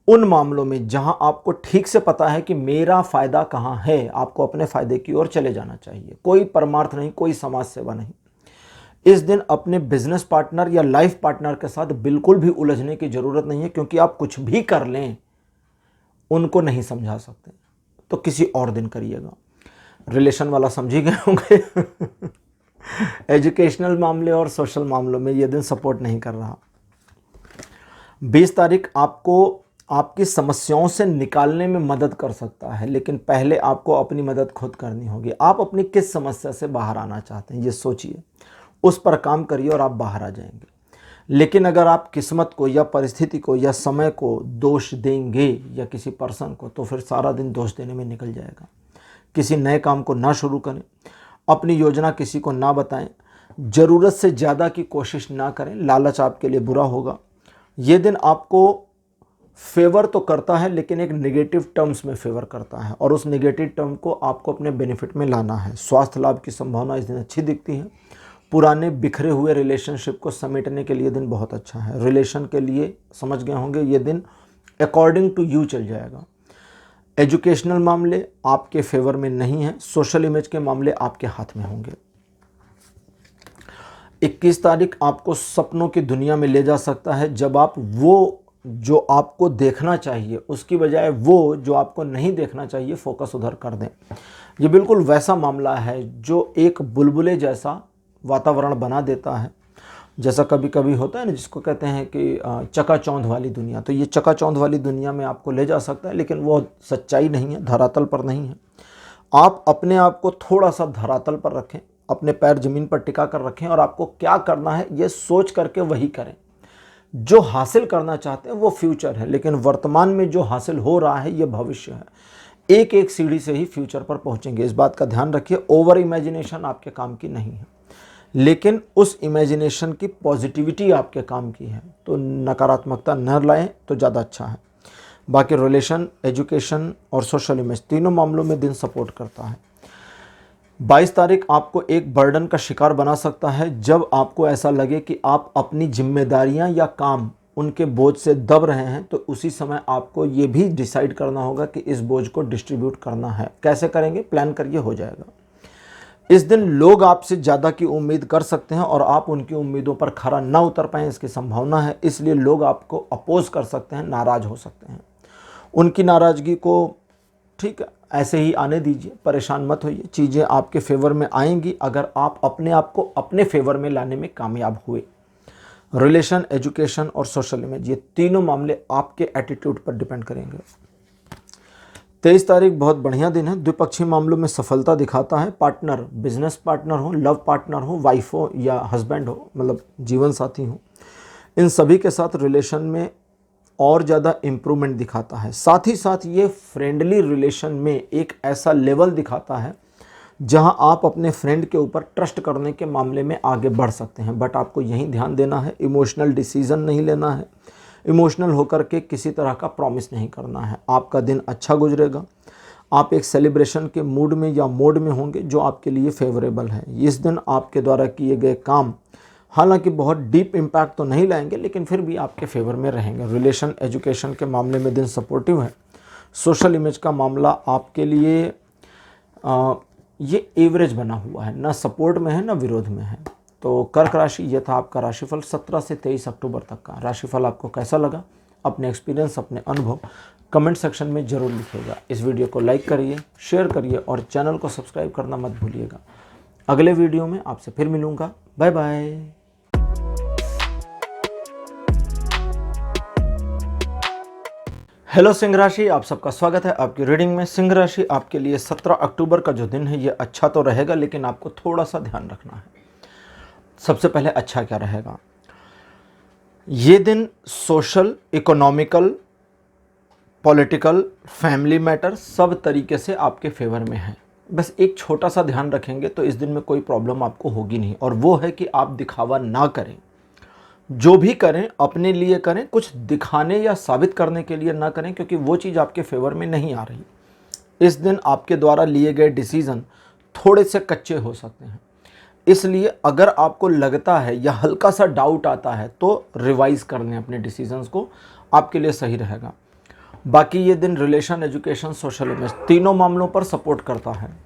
उन मामलों में जहां आपको ठीक से पता है कि मेरा फायदा कहां है, आपको अपने फायदे की ओर चले जाना चाहिए। कोई परमार्थ नहीं, कोई समाज सेवा नहीं। इस दिन अपने बिजनेस पार्टनर या लाइफ पार्टनर के साथ बिल्कुल भी उलझने की जरूरत नहीं है, क्योंकि आप कुछ भी कर लें उनको नहीं समझा सकते, तो किसी और दिन करिएगा। रिलेशन वाला समझ ही गए होंगे। एजुकेशनल मामले और सोशल मामलों में ये दिन सपोर्ट नहीं कर रहा। 20 तारीख आपको आपकी समस्याओं से निकालने में मदद कर सकता है, लेकिन पहले आपको अपनी मदद खुद करनी होगी। आप अपनी किस समस्या से बाहर आना चाहते हैं ये सोचिए, उस पर काम करिए और आप बाहर आ जाएंगे। लेकिन अगर आप किस्मत को या परिस्थिति को या समय को दोष देंगे या किसी पर्सन को, तो फिर सारा दिन दोष देने में निकल जाएगा। किसी नए काम को ना शुरू करें, अपनी योजना किसी को ना बताएं, ज़रूरत से ज़्यादा की कोशिश ना करें, लालच आपके लिए बुरा होगा। ये दिन आपको फेवर तो करता है लेकिन एक नेगेटिव टर्म्स में फेवर करता है, और उस नेगेटिव टर्म को आपको अपने बेनिफिट में लाना है। स्वास्थ्य लाभ की संभावना इस दिन अच्छी दिखती है। पुराने बिखरे हुए रिलेशनशिप को समेटने के लिए दिन बहुत अच्छा है। रिलेशन के लिए समझ गए होंगे ये दिन अकॉर्डिंग टू यू चल जाएगा। एजुकेशनल मामले आपके फेवर में नहीं है। सोशल इमेज के मामले आपके हाथ में होंगे। 21 तारीख आपको सपनों की दुनिया में ले जा सकता है, जब आप वो जो आपको देखना चाहिए उसकी बजाय वो जो आपको नहीं देखना चाहिए फोकस उधर कर दें। ये बिल्कुल वैसा मामला है जो एक बुलबुले जैसा वातावरण बना देता है, जैसा कभी कभी होता है ना, जिसको कहते हैं कि चकाचौंध वाली दुनिया। तो ये चकाचौंध वाली दुनिया में आपको ले जा सकता है, लेकिन वो सच्चाई नहीं है, धरातल पर नहीं है। आप अपने आप को थोड़ा सा धरातल पर रखें, अपने पैर ज़मीन पर टिका कर रखें, और आपको क्या करना है ये सोच करके वही करें। जो हासिल करना चाहते हैं वो फ्यूचर है, लेकिन वर्तमान में जो हासिल हो रहा है ये भविष्य है। एक एक सीढ़ी से ही फ्यूचर पर पहुंचेंगे, इस बात का ध्यान रखिए। ओवर इमेजिनेशन आपके काम की नहीं है, लेकिन उस इमेजिनेशन की पॉजिटिविटी आपके काम की है, तो नकारात्मकता न लाएं तो ज़्यादा अच्छा है। बाकी रिलेशन, एजुकेशन और सोशल इमेज तीनों मामलों में दिन सपोर्ट करता है। 22 तारीख आपको एक बर्डन का शिकार बना सकता है, जब आपको ऐसा लगे कि आप अपनी जिम्मेदारियां या काम उनके बोझ से दब रहे हैं, तो उसी समय आपको ये भी डिसाइड करना होगा कि इस बोझ को डिस्ट्रीब्यूट करना है। कैसे करेंगे, प्लान करिए, हो जाएगा। इस दिन लोग आपसे ज़्यादा की उम्मीद कर सकते हैं और आप उनकी उम्मीदों पर खरा ना उतर पाएँ, इसकी संभावना है। इसलिए लोग आपको अपोज कर सकते हैं, नाराज़ हो सकते हैं। उनकी नाराज़गी को ठीक है ऐसे ही आने दीजिए, परेशान मत होइए। चीज़ें आपके फेवर में आएंगी अगर आप अपने आप को अपने फेवर में लाने में कामयाब हुए। रिलेशन, एजुकेशन और सोशल इमेज, ये तीनों मामले आपके एटीट्यूड पर डिपेंड करेंगे। 23 तारीख बहुत बढ़िया दिन है। द्विपक्षीय मामलों में सफलता दिखाता है। पार्टनर, बिजनेस पार्टनर हो, लव पार्टनर हो, वाइफ हो या हस्बैंड हो, मतलब जीवन साथी हो, इन सभी के साथ रिलेशन में और ज़्यादा इम्प्रूवमेंट दिखाता है। साथ ही साथ ये फ्रेंडली रिलेशन में एक ऐसा लेवल दिखाता है जहां आप अपने फ्रेंड के ऊपर ट्रस्ट करने के मामले में आगे बढ़ सकते हैं। बट आपको यही ध्यान देना है, इमोशनल डिसीज़न नहीं लेना है, इमोशनल होकर के किसी तरह का प्रॉमिस नहीं करना है। आपका दिन अच्छा गुजरेगा। आप एक सेलिब्रेशन के मूड में या मोड में होंगे जो आपके लिए फेवरेबल है। इस दिन आपके द्वारा किए गए काम हालांकि बहुत डीप इम्पैक्ट तो नहीं लाएंगे, लेकिन फिर भी आपके फेवर में रहेंगे। रिलेशन, एजुकेशन के मामले में दिन सपोर्टिव है। सोशल इमेज का मामला आपके लिए ये एवरेज बना हुआ है, ना सपोर्ट में है ना विरोध में है। तो कर्क राशि, ये था आपका राशिफल 17 से 23 अक्टूबर तक का। राशिफल आपको कैसा लगा, अपने एक्सपीरियंस, अपने अनुभव कमेंट सेक्शन में ज़रूर लिखिएगा। इस वीडियो को लाइक करिए, शेयर करिए और चैनल को सब्सक्राइब करना मत भूलिएगा। अगले वीडियो में आपसे फिर मिलूँगा। Bye bye. हेलो सिंह राशि, आप सबका स्वागत है आपकी रीडिंग में। सिंह राशि आपके लिए 17 अक्टूबर का जो दिन है ये अच्छा तो रहेगा, लेकिन आपको थोड़ा सा ध्यान रखना है। सबसे पहले अच्छा क्या रहेगा, ये दिन social, economical, political, family matter सब तरीके से आपके फेवर में है। बस एक छोटा सा ध्यान रखेंगे तो इस दिन में कोई प्रॉब्लम आपको होगी नहीं, और वो है कि आप दिखावा ना करें। जो भी करें अपने लिए करें, कुछ दिखाने या साबित करने के लिए ना करें, क्योंकि वो चीज़ आपके फेवर में नहीं आ रही। इस दिन आपके द्वारा लिए गए डिसीज़न थोड़े से कच्चे हो सकते हैं, इसलिए अगर आपको लगता है या हल्का सा डाउट आता है तो रिवाइज कर लें अपने डिसीजंस को, आपके लिए सही रहेगा। बाकी ये दिन रिलेशन, एजुकेशन, सोशल इमेज तीनों मामलों पर सपोर्ट करता है।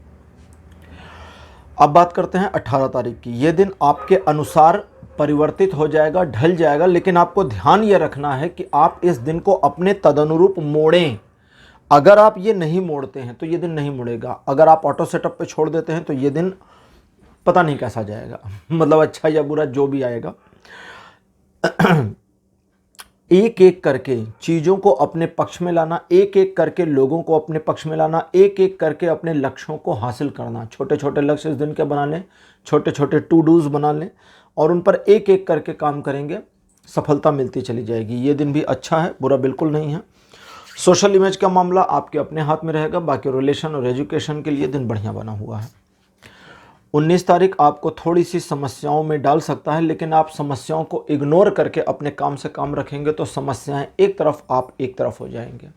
अब बात करते हैं 18 तारीख की। ये दिन आपके अनुसार परिवर्तित हो जाएगा, ढल जाएगा, लेकिन आपको ध्यान ये रखना है कि आप इस दिन को अपने तदनुरूप मोड़ें। अगर आप ये नहीं मोड़ते हैं तो ये दिन नहीं मुड़ेगा। अगर आप ऑटो सेटअप पे छोड़ देते हैं तो ये दिन पता नहीं कैसा जाएगा, मतलब अच्छा या बुरा जो भी आएगा। एक एक करके चीज़ों को अपने पक्ष में लाना, एक एक करके लोगों को अपने पक्ष में लाना, एक एक करके अपने लक्ष्यों को हासिल करना। छोटे छोटे लक्ष्य इस दिन के बना लें, छोटे छोटे टू डूज बना लें और उन पर एक एक करके काम करेंगे, सफलता मिलती चली जाएगी। ये दिन भी अच्छा है, बुरा बिल्कुल नहीं है। सोशल इमेज का मामला आपके अपने हाथ में रहेगा। बाकी रिलेशन और एजुकेशन के लिए दिन बढ़िया बना हुआ है। 19 तारीख आपको थोड़ी सी समस्याओं में डाल सकता है, लेकिन आप समस्याओं को इग्नोर करके अपने काम से काम रखेंगे तो समस्याएं एक तरफ, आप एक तरफ हो जाएंगे,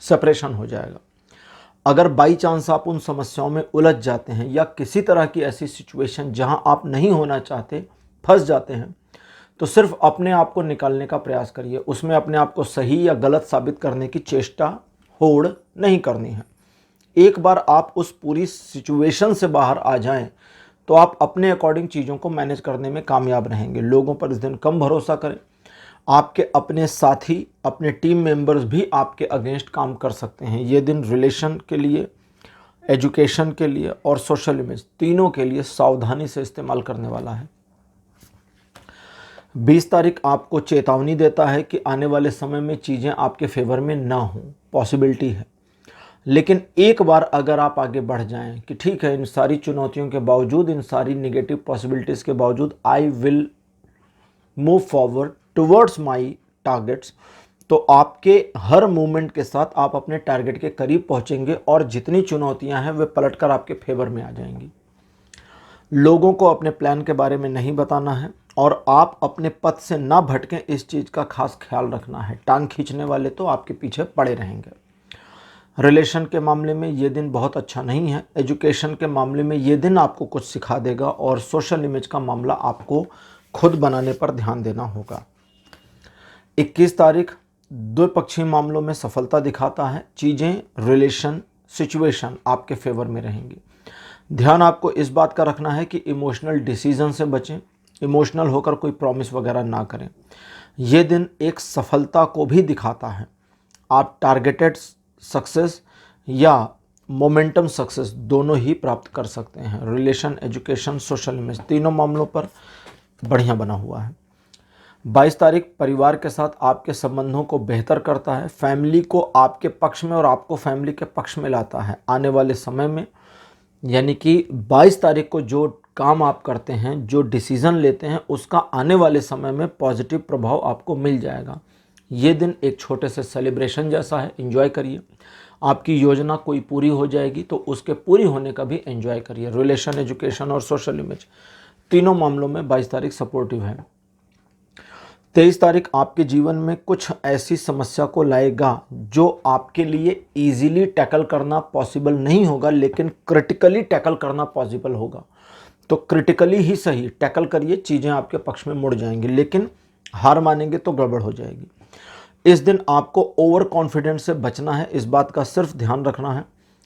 सेपरेशन हो जाएगा। अगर बाई चांस आप उन समस्याओं में उलझ जाते हैं या किसी तरह की ऐसी सिचुएशन जहां आप नहीं होना चाहते फंस जाते हैं, तो सिर्फ अपने आप को निकालने का प्रयास करिए। उसमें अपने आप को सही या गलत साबित करने की चेष्टा, होड़ नहीं करनी है। एक बार आप उस पूरी सिचुएशन से बाहर आ जाएं तो आप अपने अकॉर्डिंग चीज़ों को मैनेज करने में कामयाब रहेंगे। लोगों पर इस दिन कम भरोसा करें। आपके अपने साथी, अपने टीम मेंबर्स भी आपके अगेंस्ट काम कर सकते हैं। ये दिन रिलेशन के लिए, एजुकेशन के लिए और सोशल इमेज तीनों के लिए सावधानी से इस्तेमाल करने वाला है। 20 तारीख आपको चेतावनी देता है कि आने वाले समय में चीज़ें आपके फेवर में ना हों, पॉसिबिलिटी है। लेकिन एक बार अगर आप आगे बढ़ जाएं कि ठीक है, इन सारी चुनौतियों के बावजूद, इन सारी नेगेटिव पॉसिबिलिटीज़ के बावजूद I will move forward towards my targets, तो आपके हर मूवमेंट के साथ आप अपने टारगेट के करीब पहुंचेंगे और जितनी चुनौतियां हैं वे पलटकर आपके फेवर में आ जाएंगी। लोगों को अपने प्लान के बारे में नहीं बताना है और आप अपने पथ से ना भटकें, इस चीज़ का खास ख्याल रखना है। टांग खींचने वाले तो आपके पीछे पड़े रहेंगे। रिलेशन के मामले में ये दिन बहुत अच्छा नहीं है। एजुकेशन के मामले में ये दिन आपको कुछ सिखा देगा और सोशल इमेज का मामला आपको खुद बनाने पर ध्यान देना होगा। 21 तारीख द्विपक्षीय मामलों में सफलता दिखाता है। चीज़ें, रिलेशन, सिचुएशन आपके फेवर में रहेंगी। ध्यान आपको इस बात का रखना है कि इमोशनल डिसीजन से बचें। इमोशनल होकर कोई प्रॉमिस वगैरह ना करें। ये दिन एक सफलता को भी दिखाता है। आप टारगेटेड सक्सेस या मोमेंटम सक्सेस दोनों ही प्राप्त कर सकते हैं। रिलेशन, एजुकेशन, सोशल इमेज तीनों मामलों पर बढ़िया बना हुआ है। 22 तारीख परिवार के साथ आपके संबंधों को बेहतर करता है। फैमिली को आपके पक्ष में और आपको फैमिली के पक्ष में लाता है। आने वाले समय में, यानी कि 22 तारीख को जो काम आप करते हैं, जो डिसीज़न लेते हैं, उसका आने वाले समय में पॉजिटिव प्रभाव आपको मिल जाएगा। ये दिन एक छोटे से सेलिब्रेशन जैसा है, एंजॉय करिए। आपकी योजना कोई पूरी हो जाएगी तो उसके पूरी होने का भी एंजॉय करिए। रिलेशन, एजुकेशन और सोशल इमेज तीनों मामलों में 22 तारीख सपोर्टिव है। 23 तारीख आपके जीवन में कुछ ऐसी समस्या को लाएगा जो आपके लिए इजीली टैकल करना पॉसिबल नहीं होगा, लेकिन क्रिटिकली टैकल करना पॉसिबल होगा। तो क्रिटिकली ही सही टैकल करिए, चीज़ें आपके पक्ष में मुड़ जाएंगी, लेकिन हार मानेंगे तो गड़बड़ हो जाएगी। इस दिन आपको ओवर कॉन्फिडेंस से बचना है, इस बात का सिर्फ ध्यान रखना है।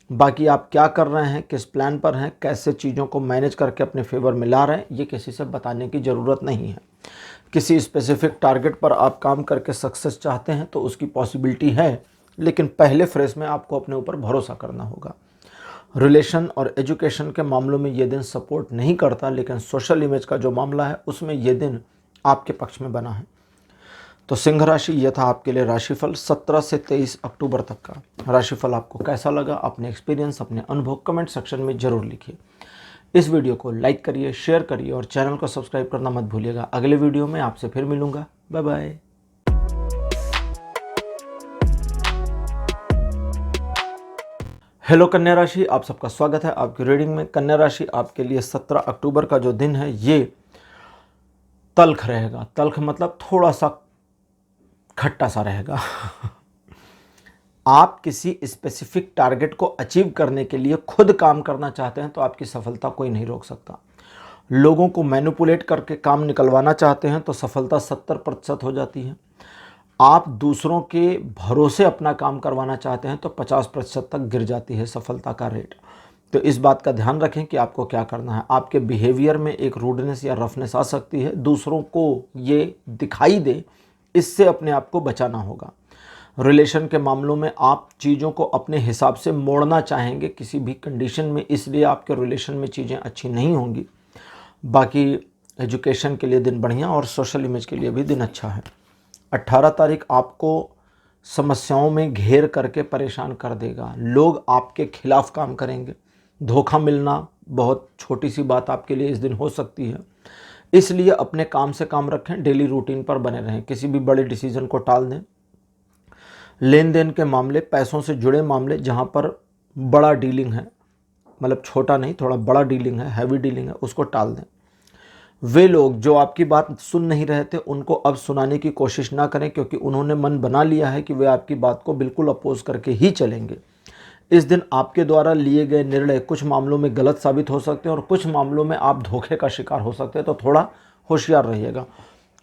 बाकी आप क्या कर रहे हैं, किस प्लान पर हैं, कैसे चीज़ों को मैनेज करके अपने फेवर में ला रहे हैं, ये किसी से बताने की ज़रूरत नहीं है। किसी स्पेसिफिक टारगेट पर आप काम करके सक्सेस चाहते हैं तो उसकी पॉसिबिलिटी है, लेकिन पहले फ्रेज में आपको अपने ऊपर भरोसा करना होगा। रिलेशन और एजुकेशन के मामलों में ये दिन सपोर्ट नहीं करता, लेकिन सोशल इमेज का जो मामला है उसमें ये दिन आपके पक्ष में बना है। तो सिंह राशि, यह था आपके लिए राशिफल 17 से 23 अक्टूबर तक का। राशिफल आपको कैसा लगा, अपने एक्सपीरियंस, अपने अनुभव कमेंट सेक्शन में ज़रूर लिखिए। इस वीडियो को लाइक करिए, शेयर करिए और चैनल को सब्सक्राइब करना मत भूलिएगा। अगले वीडियो में आपसे फिर मिलूंगा। Bye bye. हेलो कन्या राशि, आप सबका स्वागत है आपकी रीडिंग में। कन्या राशि आपके लिए 17 अक्टूबर का जो दिन है ये तल्ख रहेगा। तल्ख मतलब थोड़ा सा खट्टा सा रहेगा। आप किसी स्पेसिफिक टारगेट को अचीव करने के लिए खुद काम करना चाहते हैं तो आपकी सफलता कोई नहीं रोक सकता। लोगों को मैनिपुलेट करके काम निकलवाना चाहते हैं तो सफलता 70% हो जाती है। आप दूसरों के भरोसे अपना काम करवाना चाहते हैं तो 50% तक गिर जाती है सफलता का रेट। तो इस बात का ध्यान रखें कि आपको क्या करना है। आपके बिहेवियर में एक रूडनेस या रफनेस आ सकती है, दूसरों को ये दिखाई दे, इससे अपने आप को बचाना होगा। रिलेशन के मामलों में आप चीज़ों को अपने हिसाब से मोड़ना चाहेंगे किसी भी कंडीशन में, इसलिए आपके रिलेशन में चीज़ें अच्छी नहीं होंगी। बाकी एजुकेशन के लिए दिन बढ़िया और सोशल इमेज के लिए भी दिन अच्छा है। 18 तारीख आपको समस्याओं में घेर करके परेशान कर देगा। लोग आपके खिलाफ काम करेंगे। धोखा मिलना बहुत छोटी सी बात आपके लिए इस दिन हो सकती है, इसलिए अपने काम से काम रखें, डेली रूटीन पर बने रहें, किसी भी बड़े डिसीजन को टाल दें। लेन देन के मामले, पैसों से जुड़े मामले जहां पर बड़ा डीलिंग है, मतलब छोटा नहीं थोड़ा बड़ा डीलिंग है, हैवी डीलिंग है, उसको टाल दें। वे लोग जो आपकी बात सुन नहीं रहे थे उनको अब सुनाने की कोशिश ना करें, क्योंकि उन्होंने मन बना लिया है कि वे आपकी बात को बिल्कुल अपोज करके ही चलेंगे। इस दिन आपके द्वारा लिए गए निर्णय कुछ मामलों में गलत साबित हो सकते हैं और कुछ मामलों में आप धोखे का शिकार हो सकते हैं, तो थोड़ा होशियार रहिएगा।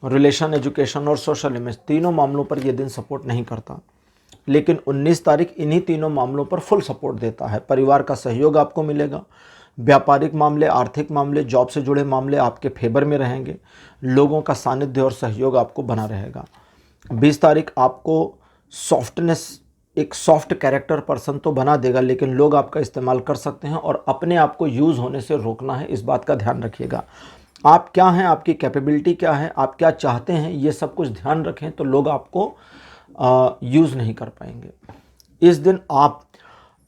रिलेशन, एजुकेशन और सोशल इमेज तीनों मामलों पर यह दिन सपोर्ट नहीं करता, लेकिन 19 तारीख इन्हीं तीनों मामलों पर फुल सपोर्ट देता है। परिवार का सहयोग आपको मिलेगा। व्यापारिक मामले, आर्थिक मामले, जॉब से जुड़े मामले आपके फेवर में रहेंगे। लोगों का सानिध्य और सहयोग आपको बना रहेगा। 20 तारीख आपको सॉफ्टनेस, एक सॉफ्ट कैरेक्टर पर्सन तो बना देगा, लेकिन लोग आपका इस्तेमाल कर सकते हैं और अपने आप को यूज़ होने से रोकना है, इस बात का ध्यान रखिएगा। आप क्या हैं, आपकी कैपेबिलिटी क्या है, आप क्या चाहते हैं, ये सब कुछ ध्यान रखें तो लोग आपको यूज़ नहीं कर पाएंगे। इस दिन आप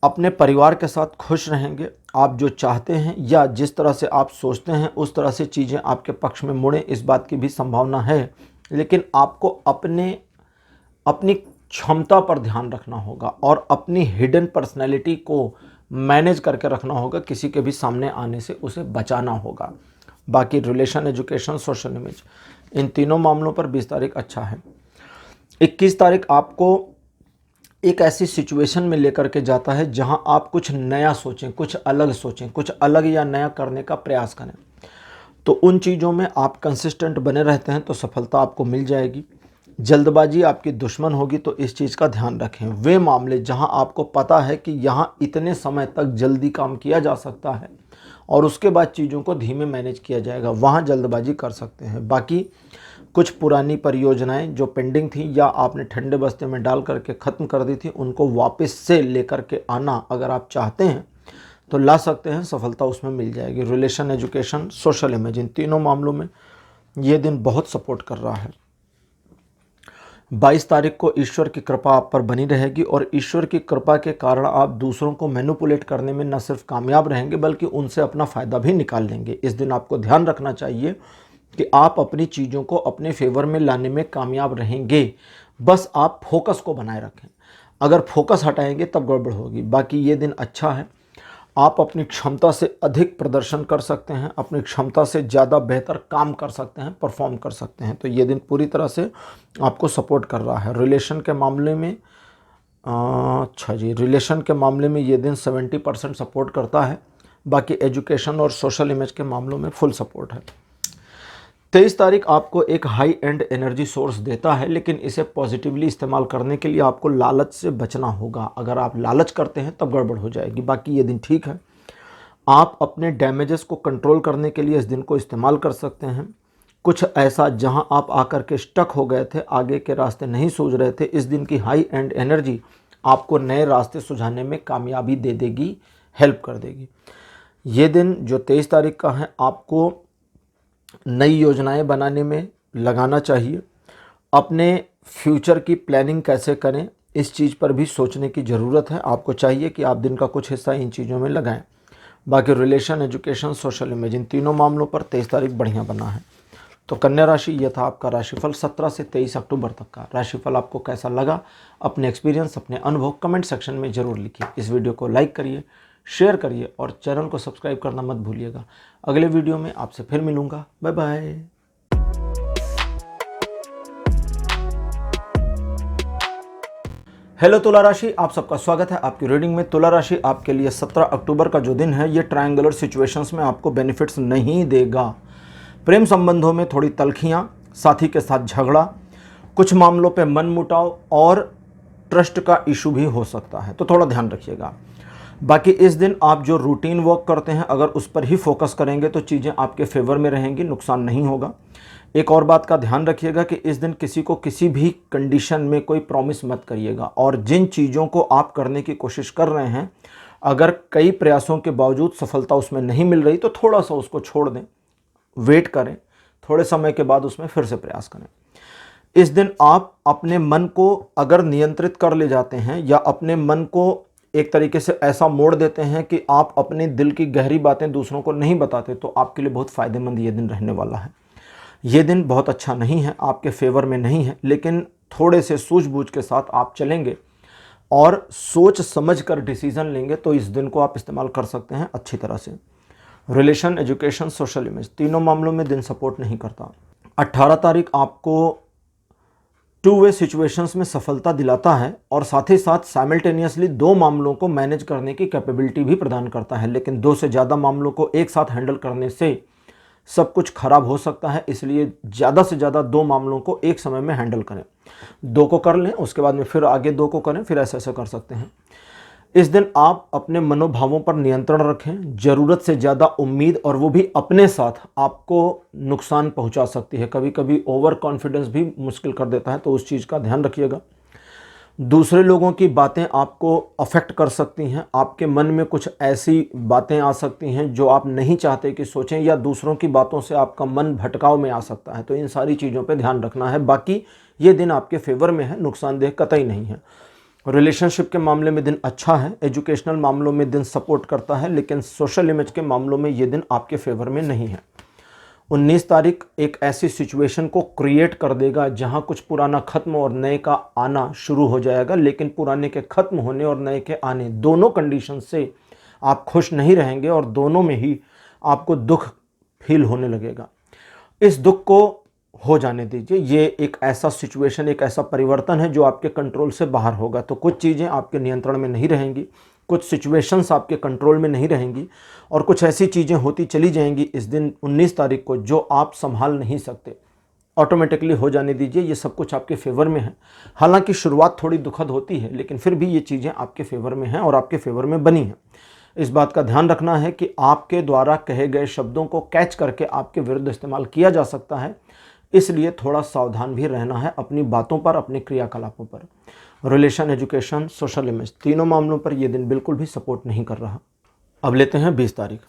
अपने परिवार के साथ खुश रहेंगे। आप जो चाहते हैं या जिस तरह से आप सोचते हैं उस तरह से चीज़ें आपके पक्ष में मुड़ें, इस बात की भी संभावना है, लेकिन आपको अपनी क्षमता पर ध्यान रखना होगा और अपनी हिडन पर्सनैलिटी को मैनेज करके रखना होगा। किसी के भी सामने आने से उसे बचाना होगा। बाकी रिलेशन, एजुकेशन, सोशल इमेज, इन तीनों मामलों पर 20 तारीख अच्छा है। 21 तारीख आपको एक ऐसी सिचुएशन में लेकर के जाता है जहां आप कुछ नया सोचें, कुछ अलग सोचें, कुछ अलग या नया करने का प्रयास करें। तो उन चीज़ों में आप कंसिस्टेंट बने रहते हैं तो सफलता आपको मिल जाएगी। जल्दबाजी आपकी दुश्मन होगी, तो इस चीज़ का ध्यान रखें। वे मामले जहां आपको पता है कि यहां इतने समय तक जल्दी काम किया जा सकता है और उसके बाद चीज़ों को धीमे मैनेज किया जाएगा, वहां जल्दबाजी कर सकते हैं। बाकी कुछ पुरानी परियोजनाएं जो पेंडिंग थी या आपने ठंडे बस्ते में डाल करके ख़त्म कर दी थी, उनको वापस से लेकर के आना अगर आप चाहते हैं तो ला सकते हैं, सफलता उसमें मिल जाएगी। रिलेशन, एजुकेशन, सोशल इमेज, इन तीनों मामलों में ये दिन बहुत सपोर्ट कर रहा है। 22 तारीख को ईश्वर की कृपा आप पर बनी रहेगी और ईश्वर की कृपा के कारण आप दूसरों को मैनिपुलेट करने में न सिर्फ कामयाब रहेंगे बल्कि उनसे अपना फ़ायदा भी निकाल लेंगे। इस दिन आपको ध्यान रखना चाहिए कि आप अपनी चीज़ों को अपने फेवर में लाने में कामयाब रहेंगे, बस आप फोकस को बनाए रखें। अगर फोकस हटाएंगे तब गड़बड़ होगी। बाकी ये दिन अच्छा है। आप अपनी क्षमता से अधिक प्रदर्शन कर सकते हैं, अपनी क्षमता से ज़्यादा बेहतर काम कर सकते हैं, परफॉर्म कर सकते हैं, तो ये दिन पूरी तरह से आपको सपोर्ट कर रहा है। रिलेशन के मामले में रिलेशन के मामले में ये दिन 70% सपोर्ट करता है। बाकी एजुकेशन और सोशल इमेज के मामलों में फुल सपोर्ट है। 23 तारीख आपको एक हाई एंड एनर्जी सोर्स देता है, लेकिन इसे पॉजिटिवली इस्तेमाल करने के लिए आपको लालच से बचना होगा। अगर आप लालच करते हैं तब गड़बड़ हो जाएगी। बाकी ये दिन ठीक है। आप अपने डैमेजेस को कंट्रोल करने के लिए इस दिन को इस्तेमाल कर सकते हैं। कुछ ऐसा जहां आप आकर के स्टक हो गए थे, आगे के रास्ते नहीं सूझ रहे थे, इस दिन की हाई एंड एनर्जी आपको नए रास्ते सुझाने में कामयाबी दे देगी, हेल्प कर देगी। ये दिन जो 23 तारीख का है आपको नई योजनाएं बनाने में लगाना चाहिए। अपने फ्यूचर की प्लानिंग कैसे करें, इस चीज़ पर भी सोचने की ज़रूरत है। आपको चाहिए कि आप दिन का कुछ हिस्सा इन चीज़ों में लगाएं। बाकी रिलेशन, एजुकेशन, सोशल इमेज, इन तीनों मामलों पर 23 तारीख बढ़िया बना है। तो कन्या राशि, ये था आपका राशिफल 17 से 23 अक्टूबर तक का। राशिफल आपको कैसा लगा, अपने एक्सपीरियंस, अपने अनुभव कमेंट सेक्शन में ज़रूर लिखिए। इस वीडियो को लाइक करिए, शेयर करिए और चैनल को सब्सक्राइब करना मत भूलिएगा। अगले वीडियो में आपसे फिर मिलूंगा। Bye bye. हेलो तुला राशि, आप सबका स्वागत है आपकी रीडिंग में। तुला राशि आपके लिए 17 अक्टूबर का जो दिन है ये ट्रायंगुलर सिचुएशंस में आपको बेनिफिट्स नहीं देगा। प्रेम संबंधों में थोड़ी तलखियाँ, साथी के साथ झगड़ा, कुछ मामलों पे मनमुटाव और ट्रस्ट का इशू भी हो सकता है, तो थोड़ा ध्यान रखिएगा। बाकी इस दिन आप जो रूटीन वर्क करते हैं अगर उस पर ही फोकस करेंगे तो चीज़ें आपके फेवर में रहेंगी, नुकसान नहीं होगा। एक और बात का ध्यान रखिएगा कि इस दिन किसी को किसी भी कंडीशन में कोई प्रॉमिस मत करिएगा, और जिन चीज़ों को आप करने की कोशिश कर रहे हैं अगर कई प्रयासों के बावजूद सफलता उसमें नहीं मिल रही तो थोड़ा सा उसको छोड़ दें, वेट करें, थोड़े समय के बाद उसमें फिर से प्रयास करें। इस दिन आप अपने मन को अगर नियंत्रित कर ले जाते हैं या अपने मन को एक तरीके से ऐसा मोड़ देते हैं कि आप अपने दिल की गहरी बातें दूसरों को नहीं बताते, तो आपके लिए बहुत फ़ायदेमंद ये दिन रहने वाला है। ये दिन बहुत अच्छा नहीं है, आपके फेवर में नहीं है, लेकिन थोड़े से सूझबूझ के साथ आप चलेंगे और सोच समझ कर डिसीज़न लेंगे तो इस दिन को आप इस्तेमाल कर सकते हैं अच्छी तरह से। रिलेशन, एजुकेशन, सोशल इमेज, तीनों मामलों में दिन सपोर्ट नहीं करता। 18 तारीख आपको टू वे सिचुएशंस में सफलता दिलाता है और साथ ही साथ साइमल्टेनियसली 2 मामलों को मैनेज करने की कैपेबिलिटी भी प्रदान करता है, लेकिन 2 से ज़्यादा मामलों को एक साथ हैंडल करने से सब कुछ खराब हो सकता है। इसलिए ज़्यादा से ज़्यादा 2 मामलों को एक समय में हैंडल करें। 2 को कर लें, उसके बाद में फिर आगे 2 को करें, फिर ऐसे ऐसे कर सकते हैं। इस दिन आप अपने मनोभावों पर नियंत्रण रखें। ज़रूरत से ज़्यादा उम्मीद और वो भी अपने साथ आपको नुकसान पहुंचा सकती है। कभी कभी ओवर कॉन्फिडेंस भी मुश्किल कर देता है, तो उस चीज़ का ध्यान रखिएगा। दूसरे लोगों की बातें आपको अफेक्ट कर सकती हैं। आपके मन में कुछ ऐसी बातें आ सकती हैं जो आप नहीं चाहते कि सोचें, या दूसरों की बातों से आपका मन भटकाव में आ सकता है। तो इन सारी चीज़ों पे ध्यान रखना है। बाकी ये दिन आपके फेवर में है, नुकसानदेह कतई नहीं है। रिलेशनशिप के मामले में दिन अच्छा है, एजुकेशनल मामलों में दिन सपोर्ट करता है, लेकिन सोशल इमेज के मामलों में ये दिन आपके फेवर में नहीं है। 19 तारीख एक ऐसी सिचुएशन को क्रिएट कर देगा जहां कुछ पुराना खत्म और नए का आना शुरू हो जाएगा, लेकिन पुराने के खत्म होने और नए के आने दोनों कंडीशन से आप खुश नहीं रहेंगे और दोनों में ही आपको दुख फील होने लगेगा। इस दुख को हो जाने दीजिए। ये एक ऐसा सिचुएशन, एक ऐसा परिवर्तन है जो आपके कंट्रोल से बाहर होगा। तो कुछ चीज़ें आपके नियंत्रण में नहीं रहेंगी, कुछ सिचुएशंस आपके कंट्रोल में नहीं रहेंगी और कुछ ऐसी चीज़ें होती चली जाएंगी इस दिन 19 तारीख को जो आप संभाल नहीं सकते। ऑटोमेटिकली हो जाने दीजिए, ये सब कुछ आपके फेवर में है। हालांकि शुरुआत थोड़ी दुखद होती है, लेकिन फिर भी ये चीज़ें आपके फेवर में हैं और आपके फेवर में बनी हैं। इस बात का ध्यान रखना है कि आपके द्वारा कहे गए शब्दों को कैच करके आपके विरुद्ध इस्तेमाल किया जा सकता है, इसलिए थोड़ा सावधान भी रहना है अपनी बातों पर, अपने क्रियाकलापों पर। रिलेशन, एजुकेशन, सोशल इमेज, तीनों मामलों पर यह दिन बिल्कुल भी सपोर्ट नहीं कर रहा। अब लेते हैं 20 तारीख।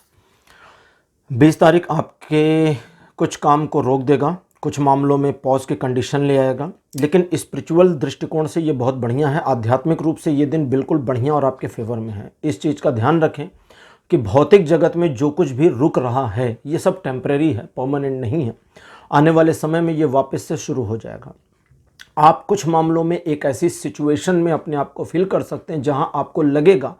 20 तारीख आपके कुछ काम को रोक देगा, कुछ मामलों में पॉज की कंडीशन ले आएगा, लेकिन स्पिरिचुअल दृष्टिकोण से ये बहुत बढ़िया है। आध्यात्मिक रूप से ये दिन बिल्कुल बढ़िया और आपके फेवर में है। इस चीज़ का ध्यान रखें कि भौतिक जगत में जो कुछ भी रुक रहा है ये सब टेम्परेरी है, परमानेंट नहीं है। आने वाले समय में ये वापस से शुरू हो जाएगा। आप कुछ मामलों में एक ऐसी सिचुएशन में अपने आप को फील कर सकते हैं जहां आपको लगेगा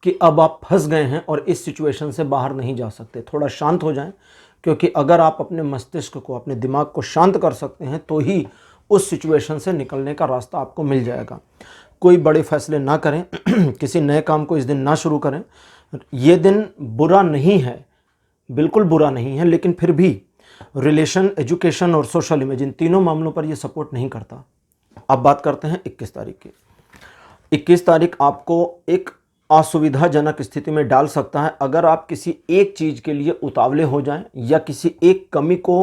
कि अब आप फंस गए हैं और इस सिचुएशन से बाहर नहीं जा सकते। थोड़ा शांत हो जाएं, क्योंकि अगर आप अपने मस्तिष्क को, अपने दिमाग को शांत कर सकते हैं तो ही उस सिचुएशन से निकलने का रास्ता आपको मिल जाएगा। कोई बड़े फैसले ना करें, किसी नए काम को इस दिन ना शुरू करें। ये दिन बुरा नहीं है, बिल्कुल बुरा नहीं है, लेकिन फिर भी रिलेशन, एजुकेशन और सोशल इमेज, इन तीनों मामलों पर ये सपोर्ट नहीं करता। अब बात करते हैं 21 तारीख की। 21 तारीख आपको एक असुविधाजनक स्थिति में डाल सकता है अगर आप किसी एक चीज़ के लिए उतावले हो जाएं या किसी एक कमी को